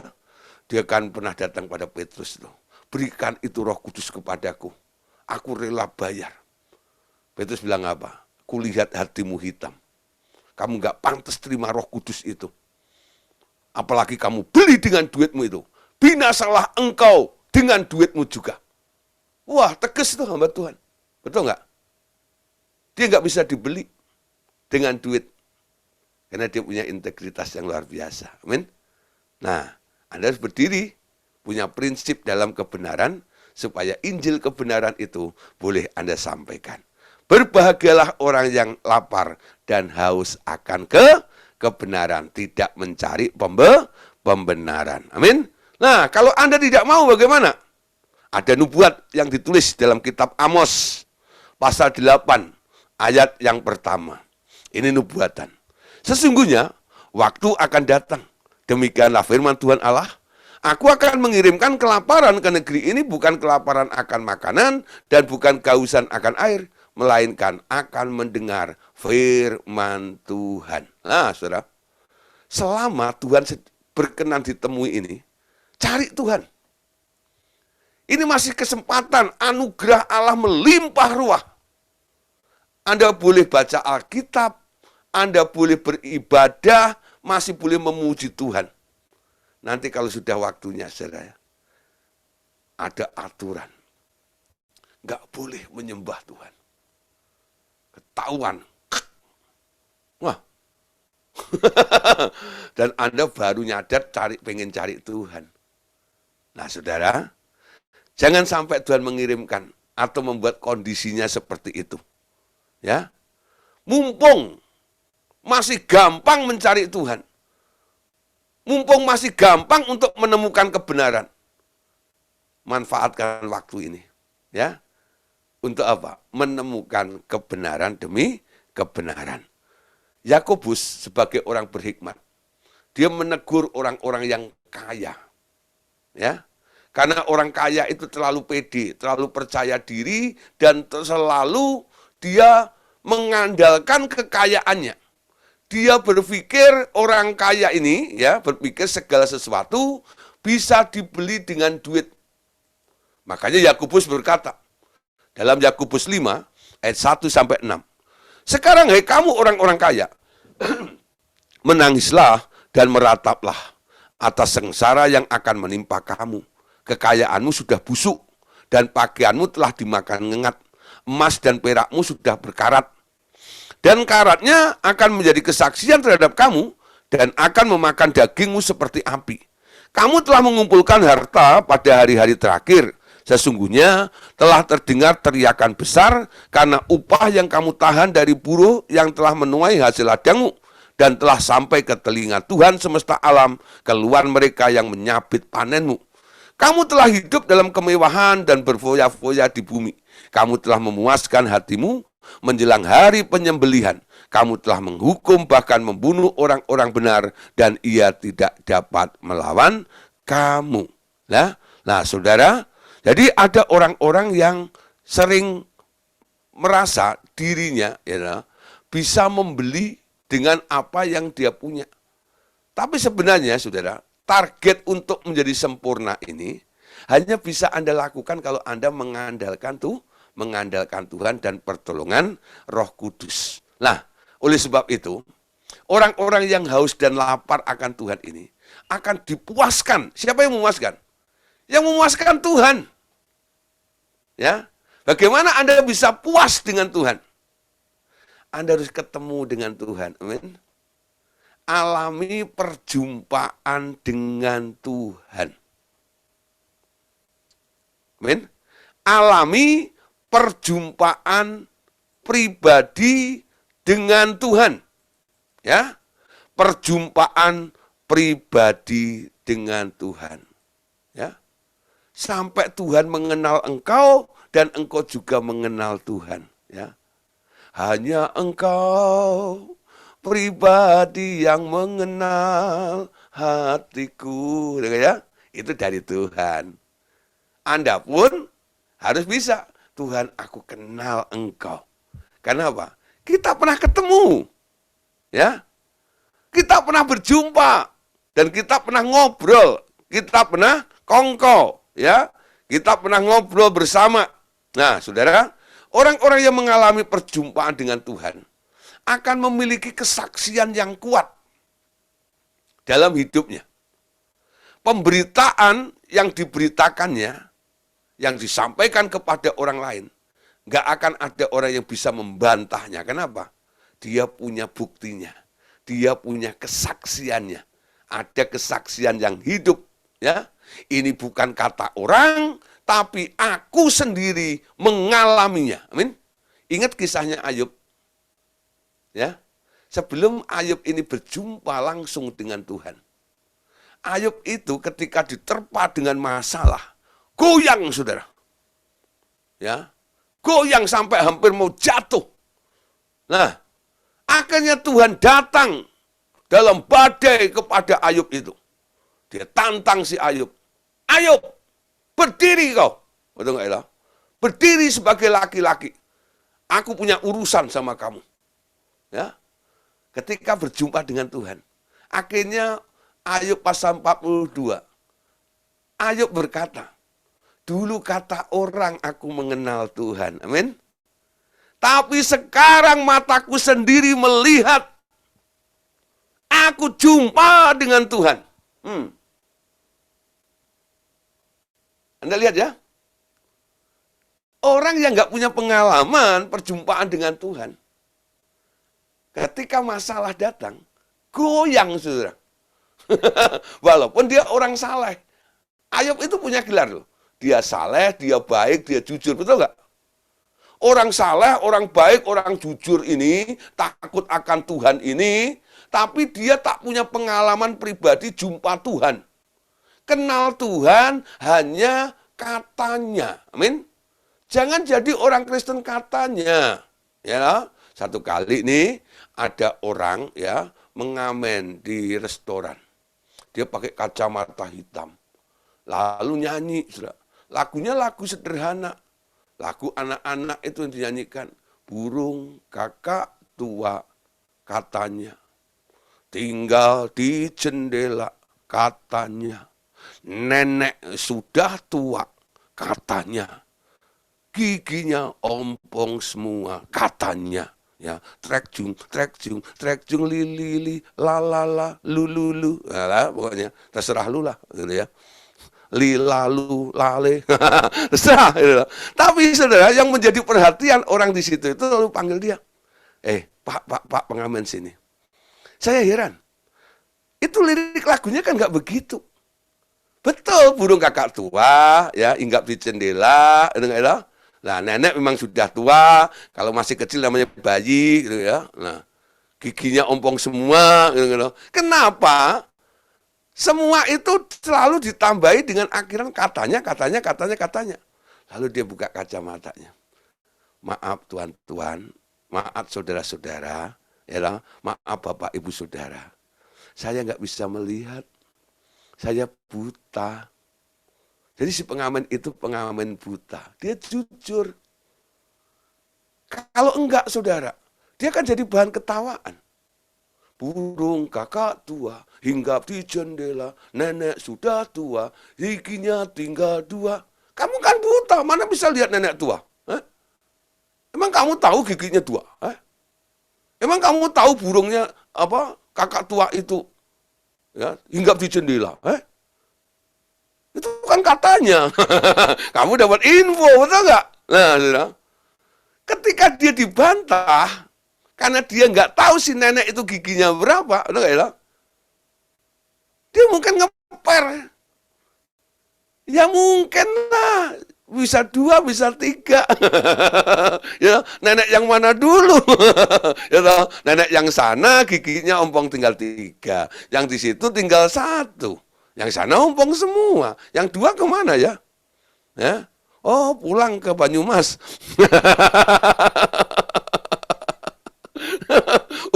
dia kan pernah datang pada Petrus loh. Berikan itu Roh Kudus kepadaku, aku rela bayar. Petrus bilang apa? Kulihat hatimu hitam, kamu nggak pantas terima Roh Kudus itu. Apalagi kamu beli dengan duitmu itu, binasalah engkau dengan duitmu juga. Wah, tegas itu hamba Tuhan, betul nggak? Dia nggak bisa dibeli dengan duit. Karena dia punya integritas yang luar biasa. Amin. Nah, Anda harus berdiri, punya prinsip dalam kebenaran, supaya Injil kebenaran itu boleh Anda sampaikan. Berbahagialah orang yang lapar dan haus akan kebenaran, tidak mencari pembenaran. Amin. Nah, kalau Anda tidak mau bagaimana? Ada nubuat yang ditulis dalam kitab Amos, pasal 8, ayat yang pertama. Ini nubuatan. Sesungguhnya waktu akan datang, demikianlah firman Tuhan Allah, aku akan mengirimkan kelaparan ke negeri ini, bukan kelaparan akan makanan dan bukan kehausan akan air, melainkan akan mendengar firman Tuhan. Nah, saudara, selama Tuhan berkenan ditemui ini, cari Tuhan. Ini masih kesempatan, anugerah Allah melimpah ruah. Anda boleh baca Alkitab, Anda boleh beribadah, masih boleh memuji Tuhan. Nanti kalau sudah waktunya, saudara, ada aturan. Nggak boleh menyembah Tuhan. Ketahuan. Wah. Dan Anda baru nyadar pengen cari Tuhan. Nah, saudara, jangan sampai Tuhan mengirimkan atau membuat kondisinya seperti itu. Ya. Mumpung masih gampang mencari Tuhan. Mumpung masih gampang untuk menemukan kebenaran. Manfaatkan waktu ini. Ya. Untuk apa? Menemukan kebenaran demi kebenaran. Yakobus sebagai orang berhikmat, Dia menegur orang-orang yang kaya. Ya. Karena orang kaya itu terlalu pede, terlalu percaya diri, dan selalu dia mengandalkan kekayaannya. Dia berpikir orang kaya ini, ya, berpikir segala sesuatu bisa dibeli dengan duit. Makanya Yakobus berkata, dalam Yakobus 5, ayat 1 sampai 6. Sekarang, hei kamu orang-orang kaya, menangislah dan merataplah atas sengsara yang akan menimpa kamu. Kekayaanmu sudah busuk, dan pakaianmu telah dimakan ngengat. Emas dan perakmu sudah berkarat. Dan karatnya akan menjadi kesaksian terhadap kamu, dan akan memakan dagingmu seperti api. Kamu telah mengumpulkan harta pada hari-hari terakhir. Sesungguhnya telah terdengar teriakan besar, karena upah yang kamu tahan dari buruh yang telah menuai hasil ladangmu, dan telah sampai ke telinga Tuhan semesta alam, keluar mereka yang menyabit panenmu. Kamu telah hidup dalam kemewahan dan berfoya-foya di bumi. Kamu telah memuaskan hatimu menjelang hari penyembelihan. Kamu telah menghukum bahkan membunuh orang-orang benar, dan ia tidak dapat melawan kamu. Nah, saudara, jadi ada orang-orang yang sering merasa dirinya bisa membeli dengan apa yang dia punya. Tapi sebenarnya, saudara, target untuk menjadi sempurna ini hanya bisa Anda lakukan kalau Anda mengandalkan Tuhan dan pertolongan Roh Kudus. Nah, oleh sebab itu, orang-orang yang haus dan lapar akan Tuhan ini akan dipuaskan. Siapa yang memuaskan? Yang memuaskan Tuhan. Ya, bagaimana Anda bisa puas dengan Tuhan? Anda harus ketemu dengan Tuhan. Amin. Alami perjumpaan dengan Tuhan. Amin. Alami perjumpaan pribadi dengan Tuhan. Ya. Perjumpaan pribadi dengan Tuhan. Ya. Sampai Tuhan mengenal engkau dan engkau juga mengenal Tuhan, ya. Hanya engkau pribadi yang mengenal hatiku, ya. Itu dari Tuhan. Anda pun harus bisa, Tuhan, aku kenal engkau. Kenapa? Kita pernah ketemu, ya. Kita pernah berjumpa dan kita pernah ngobrol, kita pernah kongko, ya. Kita pernah ngobrol bersama. Nah, saudara, orang-orang yang mengalami perjumpaan dengan Tuhan akan memiliki kesaksian yang kuat dalam hidupnya. Pemberitaan yang diberitakannya, yang disampaikan kepada orang lain, nggak akan ada orang yang bisa membantahnya. Kenapa? Dia punya buktinya. Dia punya kesaksiannya. Ada kesaksian yang hidup, ya. Ini bukan kata orang, tapi aku sendiri mengalaminya. Amin. Ingat kisahnya Ayub. Ya. Sebelum Ayub ini berjumpa langsung dengan Tuhan. Ayub itu ketika diterpa dengan masalah, goyang, saudara. Ya. Goyang sampai hampir mau jatuh. Nah, akhirnya Tuhan datang dalam badai kepada Ayub itu. Dia tantang si Ayub. Ayub, berdiri kau. Betul nggak, ya? Berdiri sebagai laki-laki. Aku punya urusan sama kamu. Ya. Ketika berjumpa dengan Tuhan. Akhirnya Ayub pasal 42. Ayub berkata, dulu kata orang aku mengenal Tuhan. Amin. Tapi sekarang mataku sendiri melihat. Aku jumpa dengan Tuhan. Anda lihat ya. Orang yang nggak punya pengalaman perjumpaan dengan Tuhan. Ketika masalah datang, goyang, saudara. Walaupun dia orang saleh. Ayub itu punya gelar loh. Dia saleh, dia baik, dia jujur. Betul nggak? Orang saleh, orang baik, orang jujur ini, takut akan Tuhan ini, tapi dia tak punya pengalaman pribadi jumpa Tuhan. Kenal Tuhan hanya katanya. Amin. Jangan jadi orang Kristen katanya. Ya, satu kali nih ada orang ya mengamen di restoran. Dia pakai kacamata hitam. Lalu nyanyi, saudara. Lagunya lagu sederhana. Lagu anak-anak itu yang dinyanyikan. Burung kakak tua katanya. Tinggal di jendela katanya. Nenek sudah tua katanya. Giginya ompong semua katanya. Ya, trek jung li la la la lu lu lu. Nah, pokoknya terserah lu lah gitu ya. Li lalu lale. Terserah gitu. Tapi saudara, yang menjadi perhatian orang di situ itu lalu panggil dia. Pak pengamen sini. Saya heran. Itu lirik lagunya kan nggak begitu. Betul, burung kakak tua, ya, hinggap di jendela, gitu. Nah, nenek memang sudah tua, kalau masih kecil namanya bayi, gitu ya. Nah, giginya ompong semua, gitu. Kenapa? Semua itu selalu ditambahi dengan akhiran katanya. Lalu dia buka kacamatanya. Maaf tuan-tuan, maaf saudara-saudara, ya, maaf bapak ibu saudara. Saya nggak bisa melihat, saya buta. Jadi si pengamen itu pengamen buta. Dia jujur. Kalau enggak, saudara, dia kan jadi bahan ketawaan. Burung kakak tua, hinggap di jendela, nenek sudah tua, giginya tinggal 2. Kamu kan buta, mana bisa lihat nenek tua? Emang kamu tahu giginya 2? Emang kamu tahu burungnya kakak tua itu ya, hinggap di jendela? Itu kan katanya. Kamu dapat info, betul nggak? Nah, ketika dia dibantah, karena dia nggak tahu si nenek itu giginya berapa, betul nggak? Dia mungkin ngeper. Ya mungkin lah, bisa 2, bisa 3. Ya, nenek yang mana dulu? Ya, nenek yang sana giginya ompong tinggal 3, yang di situ tinggal 1. Yang sana ompong semua. Yang 2 kemana ya? Ya? Oh, pulang ke Banyumas.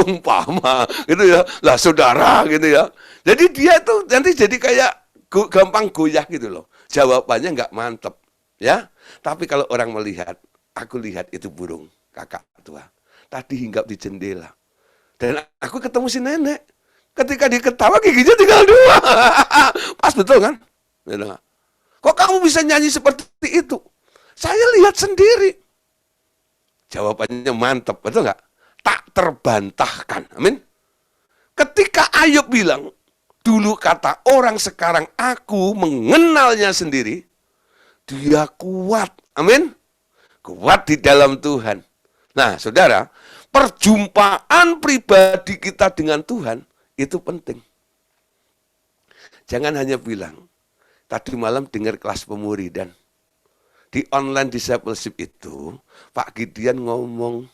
Umpama gitu ya. Lah saudara gitu ya. Jadi dia tuh nanti jadi kayak gampang goyah gitu loh. Jawabannya nggak mantep. Ya. Tapi kalau orang melihat, aku lihat itu burung kakak tua. Tadi hinggap di jendela. Dan aku ketemu si nenek. Ketika dia ketawa giginya tinggal 2. Pas betul kan? Kok kamu bisa nyanyi seperti itu? Saya lihat sendiri. Jawabannya mantap, betul nggak? Tak terbantahkan. Amin. Ketika Ayub bilang, dulu kata orang, sekarang aku mengenalnya sendiri. Dia kuat. Amin. Kuat di dalam Tuhan. Nah, saudara, perjumpaan pribadi kita dengan Tuhan itu penting. Jangan hanya bilang, tadi malam dengar kelas pemuridan. Di online discipleship itu, Pak Gideon ngomong,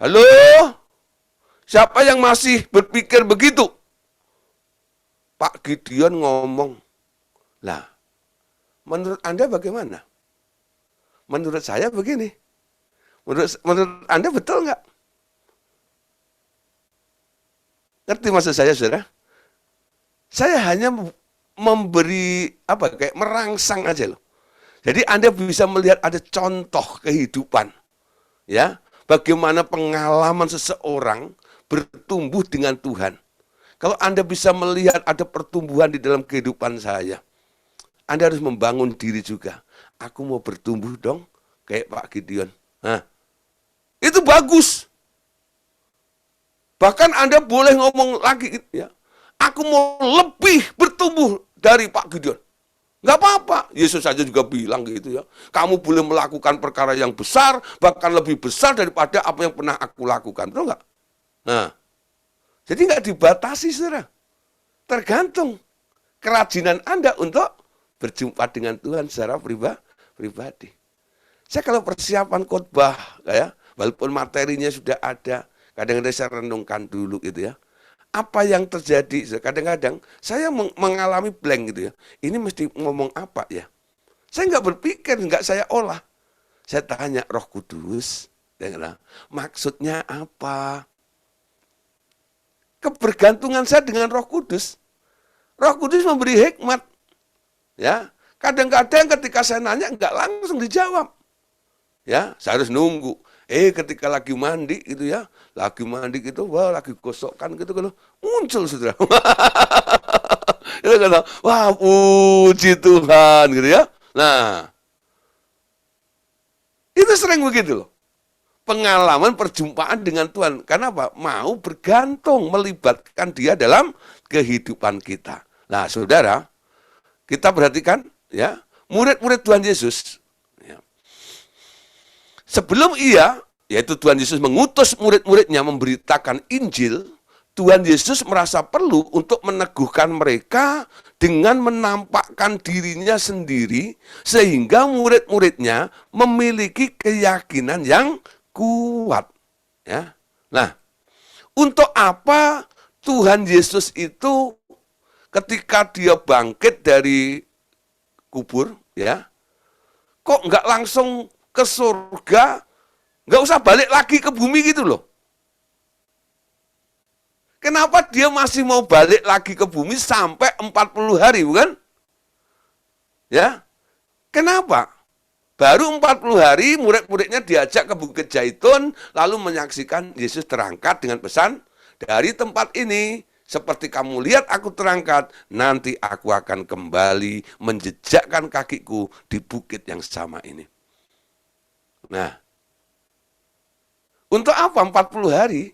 halo, siapa yang masih berpikir begitu? Pak Gideon ngomong, lah, menurut Anda bagaimana? Menurut saya begini. Menurut Anda betul nggak? Ngerti maksud saya, saudara? Saya hanya memberi kayak merangsang aja loh. Jadi Anda bisa melihat ada contoh kehidupan, ya, bagaimana pengalaman seseorang bertumbuh dengan Tuhan. Kalau Anda bisa melihat ada pertumbuhan di dalam kehidupan saya, Anda harus membangun diri juga. Aku mau bertumbuh dong, kayak Pak Gideon. Nah, itu bagus. Bahkan Anda boleh ngomong lagi, ya, aku mau lebih bertumbuh dari Pak Gideon. Nggak apa-apa. Yesus saja juga bilang gitu ya. Kamu boleh melakukan perkara yang besar, bahkan lebih besar daripada apa yang pernah aku lakukan. Betul nggak? Nah, jadi nggak dibatasi, saudara. Tergantung kerajinan Anda untuk berjumpa dengan Tuhan secara pribadi. Saya kalau persiapan khotbah, ya, walaupun materinya sudah ada, kadang-kadang saya renungkan dulu gitu ya. Apa yang terjadi, kadang-kadang saya mengalami blank gitu ya. Ini mesti ngomong apa ya? Saya nggak berpikir, nggak saya olah. Saya tanya Roh Kudus, maksudnya apa? kebergantungan saya dengan Roh Kudus. Roh Kudus memberi hikmat. Ya, kadang-kadang ketika saya nanya nggak langsung dijawab. Ya, saya harus nunggu. Ketika lagi mandi gitu ya, lagi mandi gitu, wah lagi gosokkan gitu kalau muncul saudara. Wah puji Tuhan gitu ya. Nah, itu sering begitu loh. Pengalaman perjumpaan dengan Tuhan. Karena apa? Mau bergantung, melibatkan dia dalam kehidupan kita. Nah, saudara, kita perhatikan ya, murid-murid Tuhan Yesus. Ya. Sebelum yaitu Tuhan Yesus mengutus murid-muridnya memberitakan Injil, Tuhan Yesus merasa perlu untuk meneguhkan mereka dengan menampakkan dirinya sendiri, sehingga murid-muridnya memiliki keyakinan yang kuat. Ya. Nah, untuk apa Tuhan Yesus itu ketika dia bangkit dari kubur, ya, kok nggak langsung ke surga, nggak usah balik lagi ke bumi gitu loh. Kenapa dia masih mau balik lagi ke bumi sampai 40 hari, bukan? Ya, kenapa? Baru 40 hari murid-muridnya diajak ke Bukit Zaitun, lalu menyaksikan Yesus terangkat dengan pesan, dari tempat ini, seperti kamu lihat aku terangkat, nanti aku akan kembali menjejakkan kakiku di bukit yang sama ini. Nah, untuk apa 40 hari?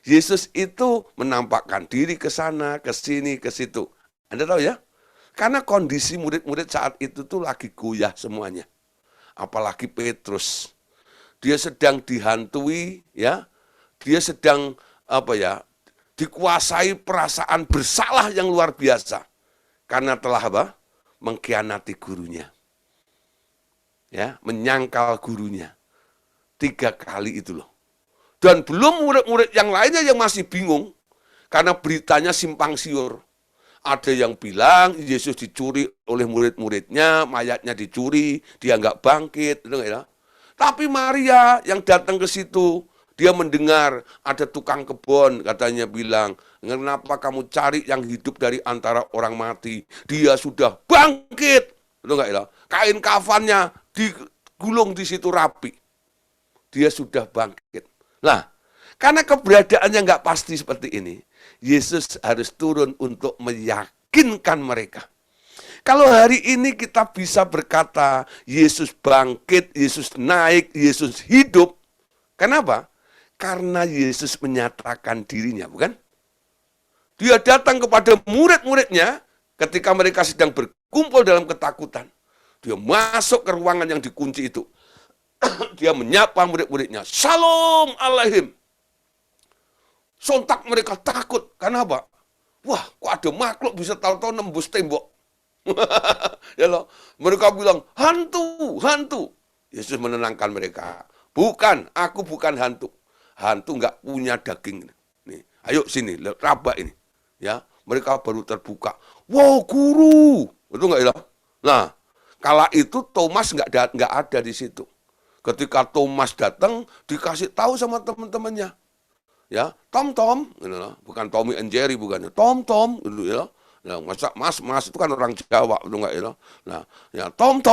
Yesus itu menampakkan diri ke sana, ke sini, ke situ. Anda tahu ya? Karena kondisi murid-murid saat itu tuh lagi goyah semuanya. Apalagi Petrus. Dia sedang dihantui, ya. Dia sedang dikuasai perasaan bersalah yang luar biasa. Karena telah mengkhianati gurunya. Ya, menyangkal gurunya. 3 kali itu loh. Dan belum murid-murid yang lainnya yang masih bingung. Karena beritanya simpang siur. Ada yang bilang Yesus dicuri oleh murid-muridnya, mayatnya dicuri, dia nggak bangkit. Tapi Maria yang datang ke situ, dia mendengar ada tukang kebun, katanya bilang, kenapa kamu cari yang hidup dari antara orang mati? Dia sudah bangkit. Kain kafannya digulung di situ rapi. Dia sudah bangkit. Nah, karena keberadaannya nggak pasti seperti ini, Yesus harus turun untuk meyakinkan mereka. Kalau hari ini kita bisa berkata, Yesus bangkit, Yesus naik, Yesus hidup. Kenapa? Karena Yesus menyatakan dirinya, bukan? Dia datang kepada murid-muridnya ketika mereka sedang berkumpul dalam ketakutan. Dia masuk ke ruangan yang dikunci itu. Dia menyapa murid-muridnya, Shalom Alaihim. Sontak mereka takut. Karena apa? Wah, kok ada makhluk bisa tahu-tahu nembus tembok. Ya loh. Mereka bilang, hantu, hantu. Yesus menenangkan mereka. Bukan, aku bukan hantu. Hantu nggak punya daging. Nih, ayo sini, raba ini. Ya, mereka baru terbuka. Wow, guru. Betul nggak ya? Nah, kala itu Thomas nggak ada di situ. Ketika Thomas datang, dikasih tahu sama teman-temannya. Ya, Tom, bukan Tommy and Jerry, bukan. Tom, gitu ya. Nah, mas itu kan orang Jawa, betul nggak ya? Nah, ya Tom,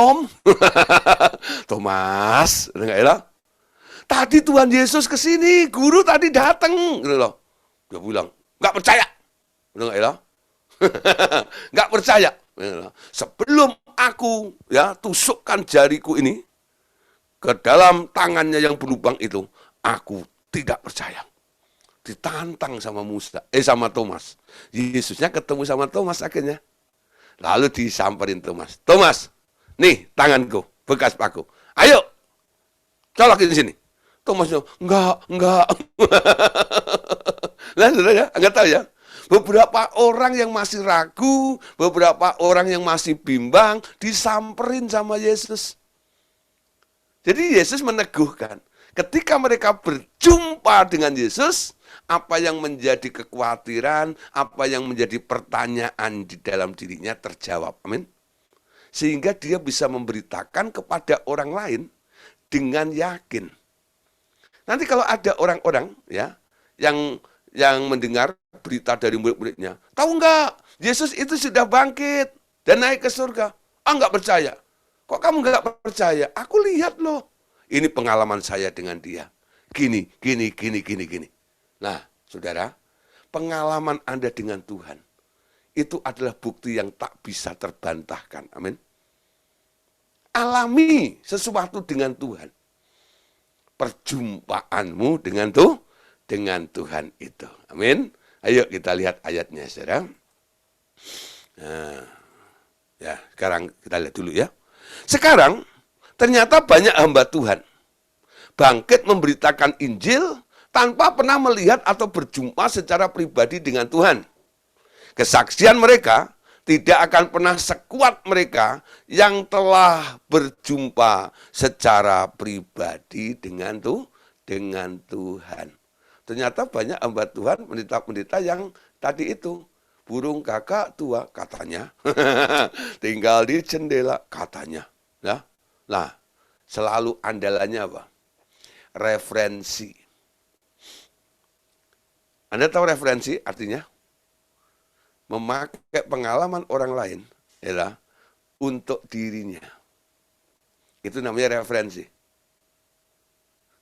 Thomas, betul nggak ya? Tadi Tuhan Yesus ke sini, guru tadi datang, gitu loh. Dia bilang, nggak percaya, betul nggak ya? Nggak percaya. Sebelum aku tusukkan jariku ini ke dalam tangannya yang berlubang itu, aku tidak percaya. Ditantang sama sama Thomas. Yesusnya ketemu sama Thomas akhirnya. Lalu disamperin Thomas. Thomas, nih tanganku, bekas paku. Ayo, colokin di sini. Thomasnya, enggak. Nah, ya, enggak tahu ya. Beberapa orang yang masih ragu, beberapa orang yang masih bimbang, disamperin sama Yesus. Jadi Yesus meneguhkan. Ketika mereka berjumpa dengan Yesus, apa yang menjadi kekhawatiran, apa yang menjadi pertanyaan di dalam dirinya terjawab. Amin. Sehingga dia bisa memberitakan kepada orang lain dengan yakin. Nanti kalau ada orang-orang ya yang yang mendengar berita dari murid-muridnya. Tahu enggak? Yesus itu sudah bangkit dan naik ke surga. Ah, enggak percaya. Kok kamu enggak percaya? Aku lihat loh. Ini pengalaman saya dengan dia. Gini. Nah, saudara, pengalaman Anda dengan Tuhan itu adalah bukti yang tak bisa terbantahkan. Amin. Alami sesuatu dengan Tuhan. Perjumpaanmu dengan Tuhan itu. Amin. Ayo kita lihat ayatnya, saudara. Nah, ya, sekarang kita lihat dulu ya. Sekarang ternyata banyak hamba Tuhan bangkit memberitakan Injil tanpa pernah melihat atau berjumpa secara pribadi dengan Tuhan. Kesaksian mereka tidak akan pernah sekuat mereka yang telah berjumpa secara pribadi dengan Tuhan. Ternyata banyak hamba Tuhan, pendeta-pendeta yang tadi itu, burung kakak tua katanya, tinggal di jendela katanya. Ya. Nah, selalu andalannya apa? Referensi. Anda tahu referensi artinya? Memakai pengalaman orang lain ya, untuk dirinya. Itu namanya referensi.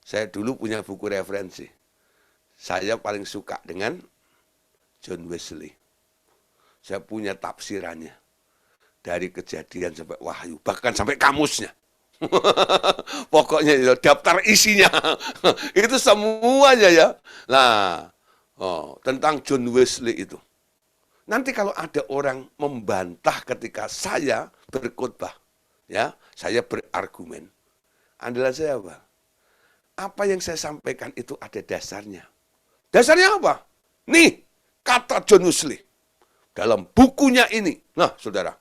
Saya dulu punya buku referensi. Saya paling suka dengan John Wesley. Saya punya tafsirannya. Dari Kejadian sampai Wahyu, bahkan sampai kamusnya. Pokoknya itu, daftar isinya. Itu semuanya ya. Nah, tentang John Wesley itu. Nanti kalau ada orang membantah ketika saya berkhotbah, ya, saya berargumen. Andalan saya apa? Apa yang saya sampaikan itu ada dasarnya. Dasarnya apa? Nih, kata John Wesley dalam bukunya ini. Nah, saudara,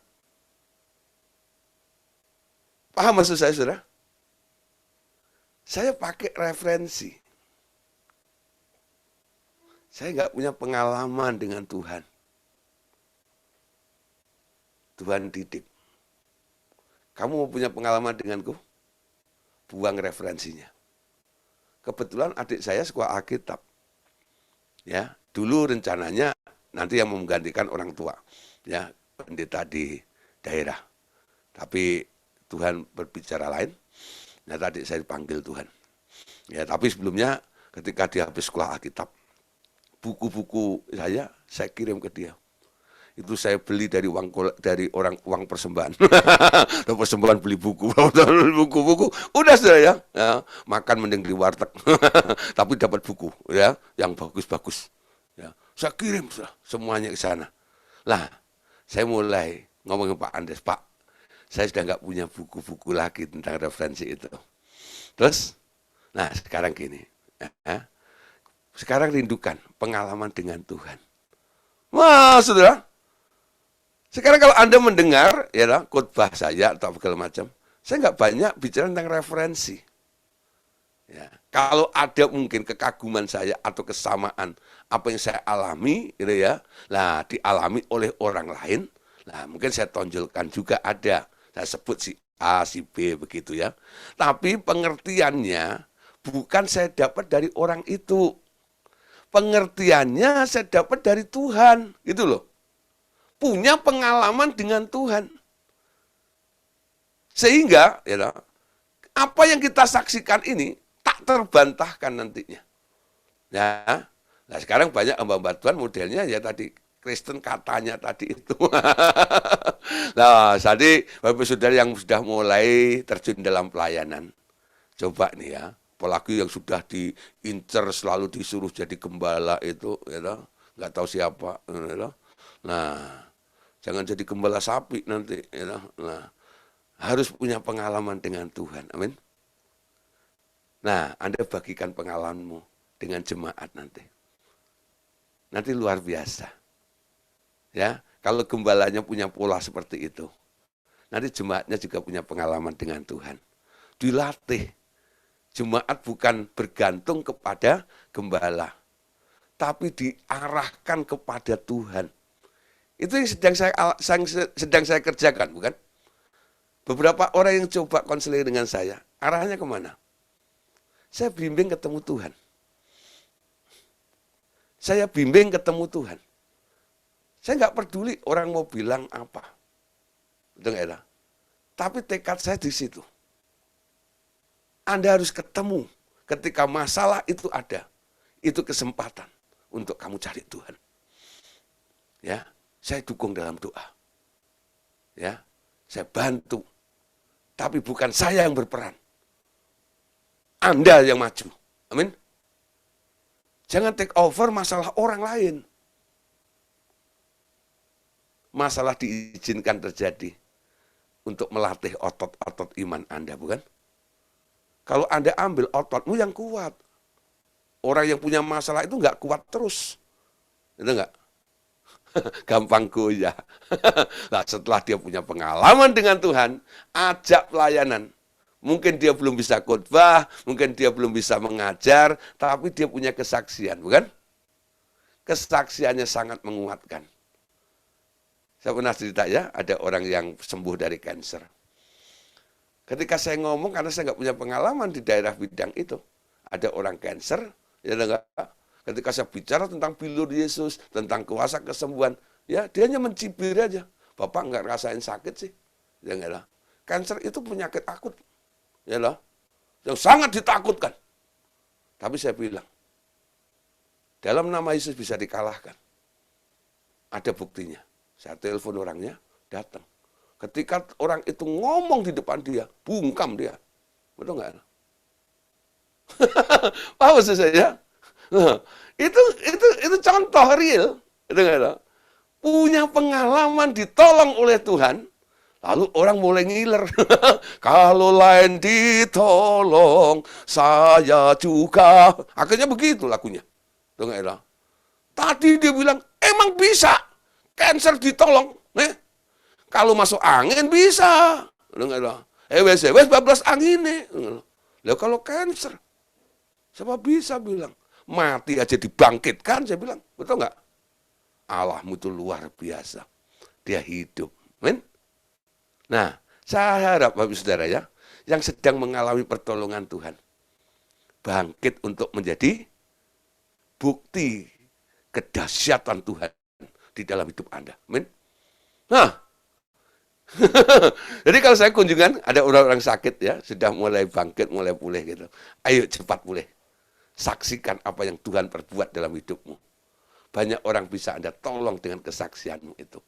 paham maksud saya, saudara? Saya pakai referensi. Saya nggak punya pengalaman dengan Tuhan. Tuhan didik. Kamu mau punya pengalaman denganku? Buang referensinya. Kebetulan adik saya sekolah Alkitab. Ya, dulu rencananya nanti yang menggantikan orang tua, ya, pendeta di daerah. Tapi Tuhan berbicara lain. Nah, tadi saya dipanggil Tuhan. Ya, tapi sebelumnya ketika dia habis sekolah Alkitab, buku-buku saya kirim ke dia. Itu saya beli dari uang persembahan. Persembahan beli buku, buku-buku. Udah saudara ya, makan mending di warteg. Tapi dapat buku ya, yang bagus-bagus. Ya, saya kirim semuanya ke sana. Lah, saya mulai ngomong ke Pak Andes, Pak, saya sudah nggak punya buku-buku lagi tentang referensi itu. Terus, nah sekarang gini, ya, sekarang rindukan pengalaman dengan Tuhan. Wah, saudara. Sekarang kalau Anda mendengar ya khotbah saya atau segala macam, saya nggak banyak bicara tentang referensi. Ya, kalau ada mungkin kekaguman saya atau kesamaan apa yang saya alami, gitu ya, lah dialami oleh orang lain, lah mungkin saya tonjolkan juga ada, saya sebut si A, si B begitu ya. Tapi pengertiannya bukan saya dapat dari orang itu, pengertiannya saya dapat dari Tuhan, gitu loh. Punya pengalaman dengan Tuhan. Sehingga ya, apa yang kita saksikan ini tak terbantahkan nantinya. Ya. Nah, sekarang banyak hamba-hamba Tuhan modelnya ya tadi Kristen katanya tadi itu. Nah, tadi Bapak Saudara yang sudah mulai terjun dalam pelayanan. Coba nih ya, apalagi yang sudah diincer selalu disuruh jadi gembala itu ya, nggak tahu siapa ya. Nah, jangan jadi gembala sapi nanti. Ya. Nah, harus punya pengalaman dengan Tuhan. Amin. Nah, Anda bagikan pengalamanmu dengan jemaat nanti. Nanti luar biasa. Ya, kalau gembalanya punya pola seperti itu, nanti jemaatnya juga punya pengalaman dengan Tuhan. Dilatih. Jemaat bukan bergantung kepada gembala, tapi diarahkan kepada Tuhan. Itu yang sedang saya kerjakan, bukan? Beberapa orang yang coba konseling dengan saya, arahnya kemana? Saya bimbing ketemu Tuhan. Saya bimbing ketemu Tuhan. Saya nggak peduli orang mau bilang apa. Betul nggak ya? Tapi tekad saya di situ. Anda harus ketemu ketika masalah itu ada. Itu kesempatan untuk kamu cari Tuhan. Ya, saya dukung dalam doa. Ya, saya bantu. Tapi bukan saya yang berperan. Anda yang maju. Amin. Jangan take over masalah orang lain. Masalah diizinkan terjadi untuk melatih otot-otot iman Anda, bukan? Kalau Anda ambil ototmu yang kuat. Orang yang punya masalah itu nggak kuat terus. Itu nggak? Gampang goyah. Nah, setelah dia punya pengalaman dengan Tuhan, ajak pelayanan. Mungkin dia belum bisa khotbah, mungkin dia belum bisa mengajar, tapi dia punya kesaksian, bukan? Kesaksiannya sangat menguatkan. Saya pernah cerita ya, ada orang yang sembuh dari kanker. Ketika saya ngomong, karena saya nggak punya pengalaman di daerah bidang itu, ada orang kanker, ya enggak. Ketika saya bicara tentang bilur Yesus, tentang kuasa kesembuhan, ya dia hanya mencibir aja. Bapak nggak ngerasain sakit sih, ya enggak lah. Kanker itu penyakit akut, ya lah, yang sangat ditakutkan. Tapi saya bilang, dalam nama Yesus bisa dikalahkan. Ada buktinya. Saya telepon orangnya, datang. Ketika orang itu ngomong di depan dia, bungkam dia. Betul nggak? Paham maksud saya? Itu contoh real. Betul nggak? Punya pengalaman ditolong oleh Tuhan, lalu orang mulai ngiler. Kalau lain ditolong, saya juga. Akhirnya begitu lagunya. Betul nggak? Tadi dia bilang, emang bisa. Cancer ditolong. Kalau masuk angin bisa. Wes bablas angin nih. Lah kalau cancer, siapa bisa bilang? Mati aja dibangkitkan, saya bilang. Betul nggak? Allahmu itu luar biasa. Dia hidup. Men? Nah, saya harap Bapak Saudara ya, yang sedang mengalami pertolongan Tuhan, bangkit untuk menjadi bukti kedahsyatan Tuhan di dalam hidup Anda. Amin. Nah, jadi kalau saya kunjungan, ada orang-orang sakit ya, sudah mulai bangkit, mulai pulih gitu. Ayo cepat pulih. Saksikan apa yang Tuhan perbuat dalam hidupmu. Banyak orang bisa Anda tolong dengan kesaksianmu itu.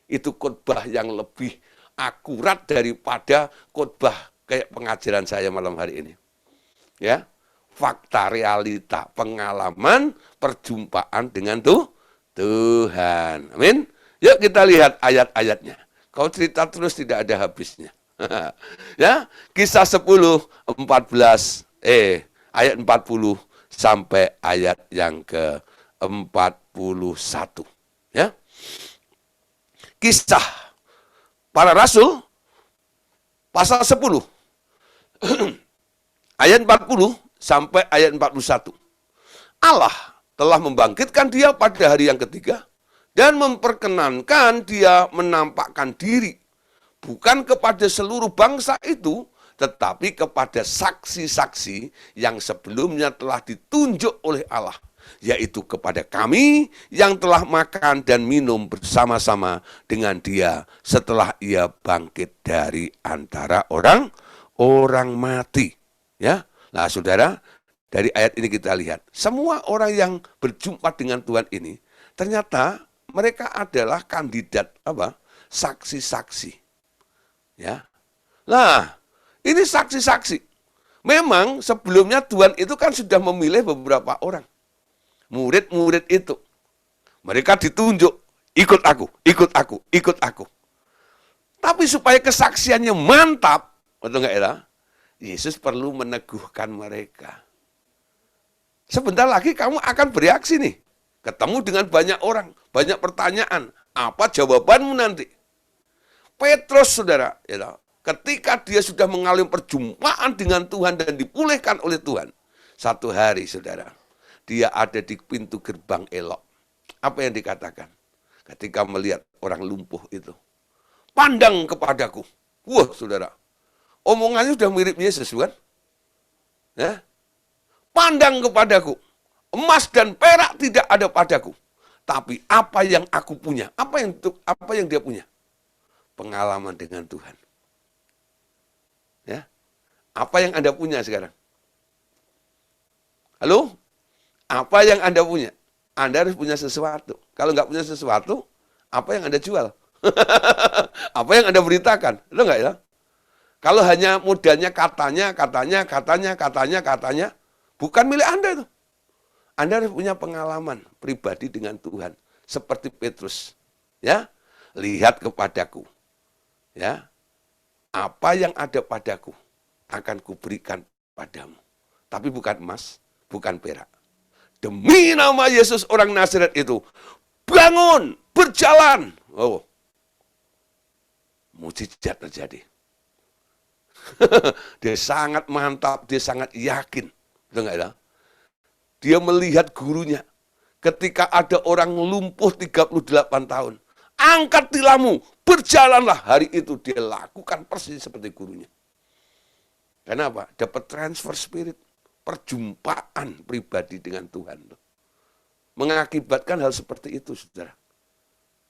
Itu khotbah yang lebih akurat daripada khotbah kayak pengajaran saya malam hari ini. Ya, fakta, realita, pengalaman, perjumpaan dengan Tuhan. Amin. Yuk kita lihat ayat-ayatnya. Kau cerita terus tidak ada habisnya. Ya, Kisah 10, 14, ayat 40 sampai ayat yang ke-41. Ya. Kisah Para Rasul pasal 10 ayat 40 sampai ayat 41. Allah telah membangkitkan dia pada hari yang ketiga dan memperkenankan dia menampakkan diri bukan kepada seluruh bangsa itu, tetapi kepada saksi-saksi yang sebelumnya telah ditunjuk oleh Allah, yaitu kepada kami yang telah makan dan minum bersama-sama dengan dia setelah ia bangkit dari antara orang mati. Ya, nah saudara, dari ayat ini kita lihat, semua orang yang berjumpa dengan Tuhan ini, ternyata mereka adalah kandidat saksi-saksi. Ya, nah ini saksi-saksi. Memang sebelumnya Tuhan itu kan sudah memilih beberapa orang. Murid-murid itu. Mereka ditunjuk, ikut aku, ikut aku, ikut aku. Tapi supaya kesaksiannya mantap, betul nggak ya? Yesus perlu meneguhkan mereka. Sebentar lagi kamu akan bereaksi nih. Ketemu dengan banyak orang, banyak pertanyaan. Apa jawabanmu nanti? Petrus, saudara, ya, ketika dia sudah mengalami perjumpaan dengan Tuhan dan dipulihkan oleh Tuhan, satu hari, saudara, dia ada di pintu gerbang elok. Apa yang dikatakan? Ketika melihat orang lumpuh itu, pandang kepadaku. Wah, saudara, omongannya sudah mirip Yesus, kan? Ya? Pandang kepadaku. Emas dan perak tidak ada padaku. Tapi apa yang aku punya? Apa yang dia punya? Pengalaman dengan Tuhan. Ya. Apa yang Anda punya sekarang? Halo? Apa yang Anda punya? Anda harus punya sesuatu. Kalau nggak punya sesuatu, apa yang Anda jual? Apa yang Anda beritakan? Itu nggak ya? Kalau hanya modalnya katanya, bukan milik Anda itu. Anda harus punya pengalaman pribadi dengan Tuhan. Seperti Petrus. Ya, lihat kepadaku. Ya, apa yang ada padaku akan kuberikan padamu. Tapi bukan emas, bukan perak. Demi nama Yesus orang Nazaret itu, bangun, berjalan. Oh, mujizat terjadi. Dia sangat mantap, dia sangat yakin. Enggak ya? Dia melihat gurunya. Ketika ada orang lumpuh 38 tahun. Angkat tilammu, berjalanlah. Hari itu dia lakukan persis seperti gurunya. Kenapa? Dapat transfer spirit. Perjumpaan pribadi dengan Tuhan. Mengakibatkan hal seperti itu, saudara.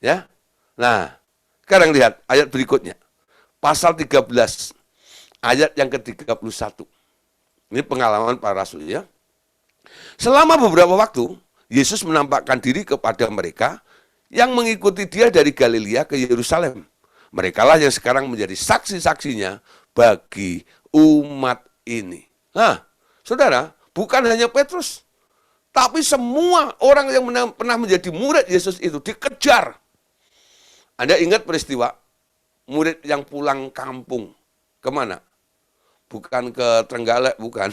Ya. Nah, sekarang lihat ayat berikutnya. Pasal 13, ayat yang ke-31. Ini pengalaman para rasul ya. Selama beberapa waktu, Yesus menampakkan diri kepada mereka yang mengikuti dia dari Galilea ke Yerusalem. Merekalah yang sekarang menjadi saksi-saksinya bagi umat ini. Nah, saudara, bukan hanya Petrus, tapi semua orang yang pernah menjadi murid Yesus itu dikejar. Anda ingat peristiwa murid yang pulang kampung. Kemana? Bukan ke Trenggalek, bukan.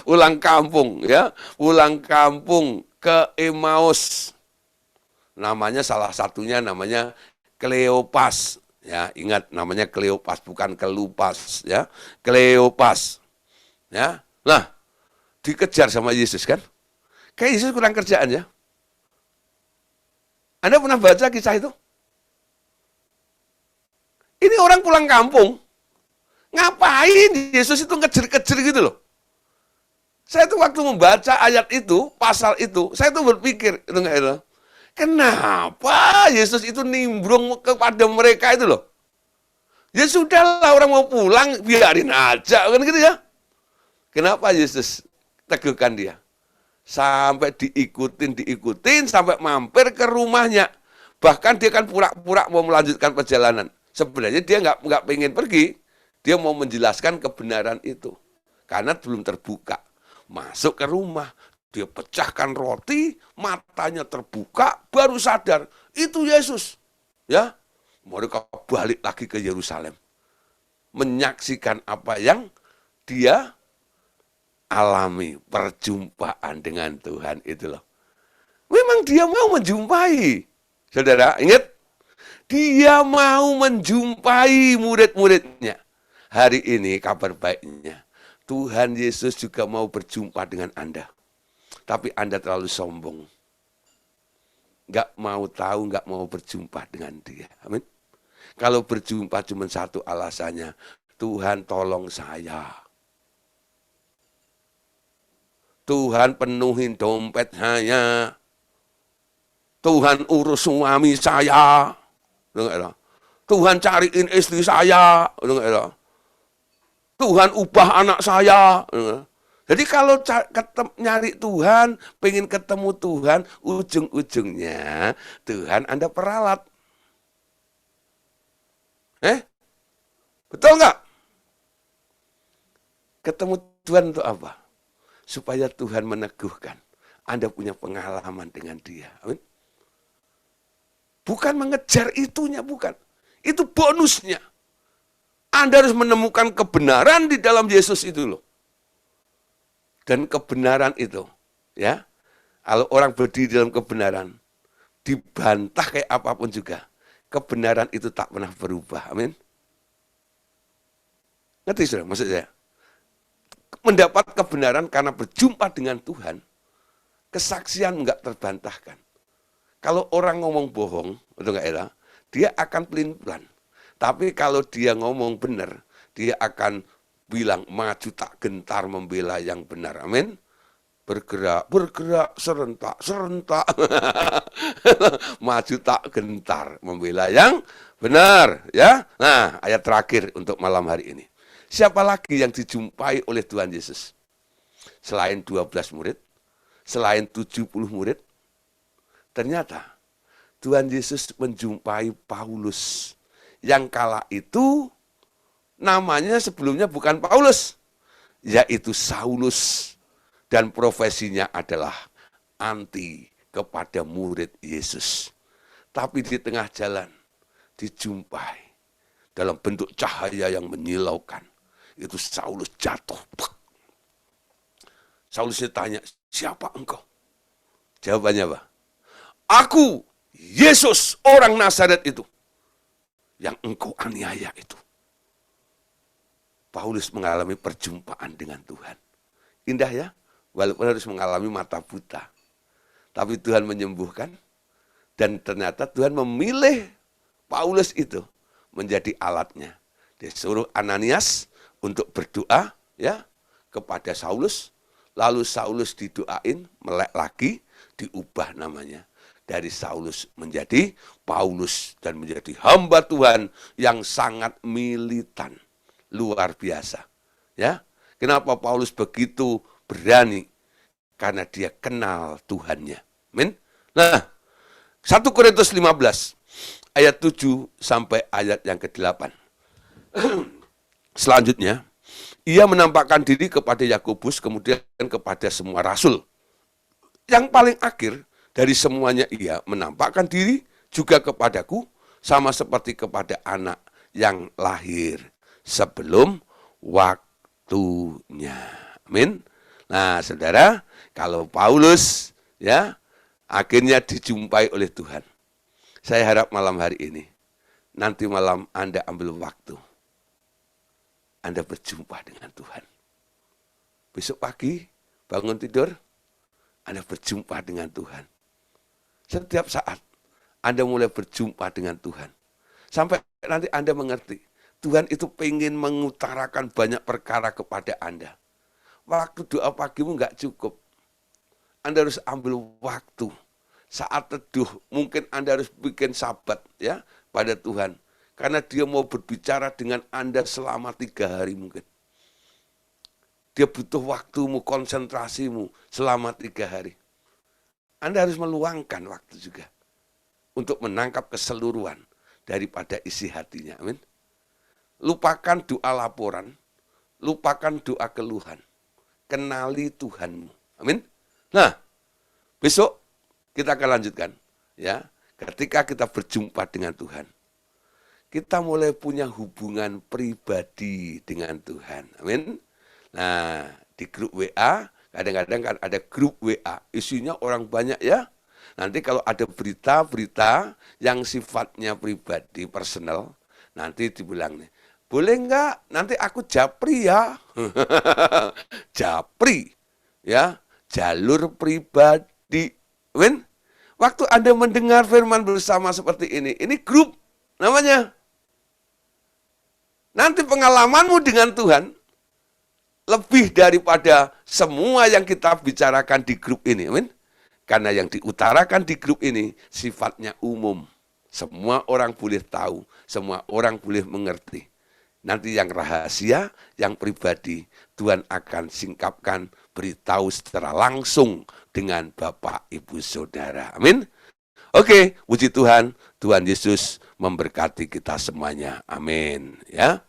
Pulang kampung, ya. Pulang kampung ke Emmaus. Namanya salah satunya namanya Kleopas. Ya, ingat namanya Kleopas, bukan Kelupas, ya. Kleopas. Ya. Nah, dikejar sama Yesus kan? Kayak Yesus kurang kerjaan ya. Anda pernah baca kisah itu? Ini orang pulang kampung. Ngapain Yesus itu ngejar-kejar gitu loh. Saya tuh waktu membaca ayat itu, pasal itu, saya tuh berpikir, itu enggak itu. Kenapa Yesus itu nimbrung kepada mereka itu loh? Ya sudahlah orang mau pulang, biarin aja kan gitu ya. Kenapa Yesus teguhkan dia? Sampai diikutin, sampai mampir ke rumahnya. Bahkan dia kan pura-pura mau melanjutkan perjalanan. Sebenarnya dia nggak pengen pergi. Dia mau menjelaskan kebenaran itu. Karena belum terbuka. Masuk ke rumah, dia pecahkan roti, matanya terbuka, baru sadar. Itu Yesus. Ya, mereka balik lagi ke Yerusalem. Menyaksikan apa yang dia alami, perjumpaan dengan Tuhan itu loh. Memang dia mau menjumpai. Saudara, ingat? Dia mau menjumpai murid-muridnya. Hari ini kabar baiknya, Tuhan Yesus juga mau berjumpa dengan Anda. Tapi Anda terlalu sombong. Nggak mau tahu, nggak mau berjumpa dengan dia. Amin. Kalau berjumpa cuma satu alasannya, Tuhan tolong saya. Tuhan penuhin dompet saya. Tuhan urus suami saya. Tuhan cariin istri saya. Tuhan ubah anak saya. Jadi kalau nyari Tuhan, pengen ketemu Tuhan, ujung-ujungnya Tuhan Anda peralat. Betul nggak? Ketemu Tuhan untuk apa? Supaya Tuhan meneguhkan. Anda punya pengalaman dengan dia. Amin. Bukan mengejar itunya, bukan. Itu bonusnya. Anda harus menemukan kebenaran di dalam Yesus itu loh. Dan kebenaran itu, ya, kalau orang berdiri dalam kebenaran, dibantah kayak apapun juga, kebenaran itu tak pernah berubah. Amin. Ngerti saudara maksud saya? Mendapat kebenaran karena berjumpa dengan Tuhan, kesaksian enggak terbantahkan. Kalau orang ngomong bohong, betul enggak ya? Dia akan pelin-pelan. Tapi kalau dia ngomong benar, dia akan bilang maju tak gentar membela yang benar. Amin. bergerak serentak, maju tak gentar, membela yang benar, ya. Nah, ayat terakhir untuk malam hari ini. Siapa lagi yang dijumpai oleh Tuhan Yesus? Selain 12 murid, selain 70 murid, ternyata Tuhan Yesus menjumpai Paulus. Yang kala itu namanya sebelumnya bukan Paulus, yaitu Saulus. Dan profesinya adalah anti kepada murid Yesus. Tapi di tengah jalan dijumpai dalam bentuk cahaya yang menyilaukan. Itu Saulus jatuh. Saulus ditanya, siapa engkau? Jawabannya apa? Aku, Yesus, orang Nazaret itu. Yang engkau aniaya itu. Paulus mengalami perjumpaan dengan Tuhan. Indah ya? Walaupun harus mengalami mata buta. Tapi Tuhan menyembuhkan. Dan ternyata Tuhan memilih Paulus itu menjadi alatnya. Dia suruh Ananias untuk berdoa ya kepada Saulus. Lalu Saulus didoain, melek lagi, diubah namanya. Dari Saulus menjadi Paulus. Dan menjadi hamba Tuhan yang sangat militan. Luar biasa. Ya, kenapa Paulus begitu berani? Karena dia kenal Tuhannya. Amin. Nah, 1 Korintus 15 ayat 7 sampai ayat yang ke-8. Selanjutnya, ia menampakkan diri kepada Yakobus, kemudian kepada semua rasul. Yang paling akhir dari semuanya ia menampakkan diri juga kepadaku, sama seperti kepada anak yang lahir sebelum waktunya. Amin. Nah, saudara, kalau Paulus ya akhirnya dijumpai oleh Tuhan. Saya harap malam hari ini, nanti malam Anda ambil waktu. Anda berjumpa dengan Tuhan. Besok pagi bangun tidur, Anda berjumpa dengan Tuhan. Setiap saat Anda mulai berjumpa dengan Tuhan. Sampai nanti Anda mengerti, Tuhan itu pengen mengutarakan banyak perkara kepada Anda. Waktu doa pagimu nggak cukup. Anda harus ambil waktu. Saat teduh, mungkin Anda harus bikin sabat ya pada Tuhan. Karena dia mau berbicara dengan Anda selama 3 hari mungkin. Dia butuh waktumu, konsentrasimu selama 3 hari. Anda harus meluangkan waktu juga. Untuk menangkap keseluruhan daripada isi hatinya. Amin. Lupakan doa laporan. Lupakan doa keluhan. Kenali Tuhanmu. Amin. Nah, besok kita akan lanjutkan ya. Ketika kita berjumpa dengan Tuhan, kita mulai punya hubungan pribadi dengan Tuhan. Amin. Nah, di grup WA, kadang-kadang kan ada grup WA, isinya orang banyak ya. Nanti kalau ada berita-berita yang sifatnya pribadi, personal, nanti dibilang nih, boleh enggak? Nanti aku japri ya. Japri. Ya, jalur pribadi. Amin. Waktu Anda mendengar firman bersama seperti ini grup namanya. Nanti pengalamanmu dengan Tuhan lebih daripada semua yang kita bicarakan di grup ini. Amin. Karena yang diutarakan di grup ini sifatnya umum. Semua orang boleh tahu, semua orang boleh mengerti. Nanti yang rahasia, yang pribadi, Tuhan akan singkapkan, beritahu secara langsung dengan Bapak, Ibu, Saudara. Amin. Oke, puji Tuhan, Tuhan Yesus memberkati kita semuanya. Amin. Ya.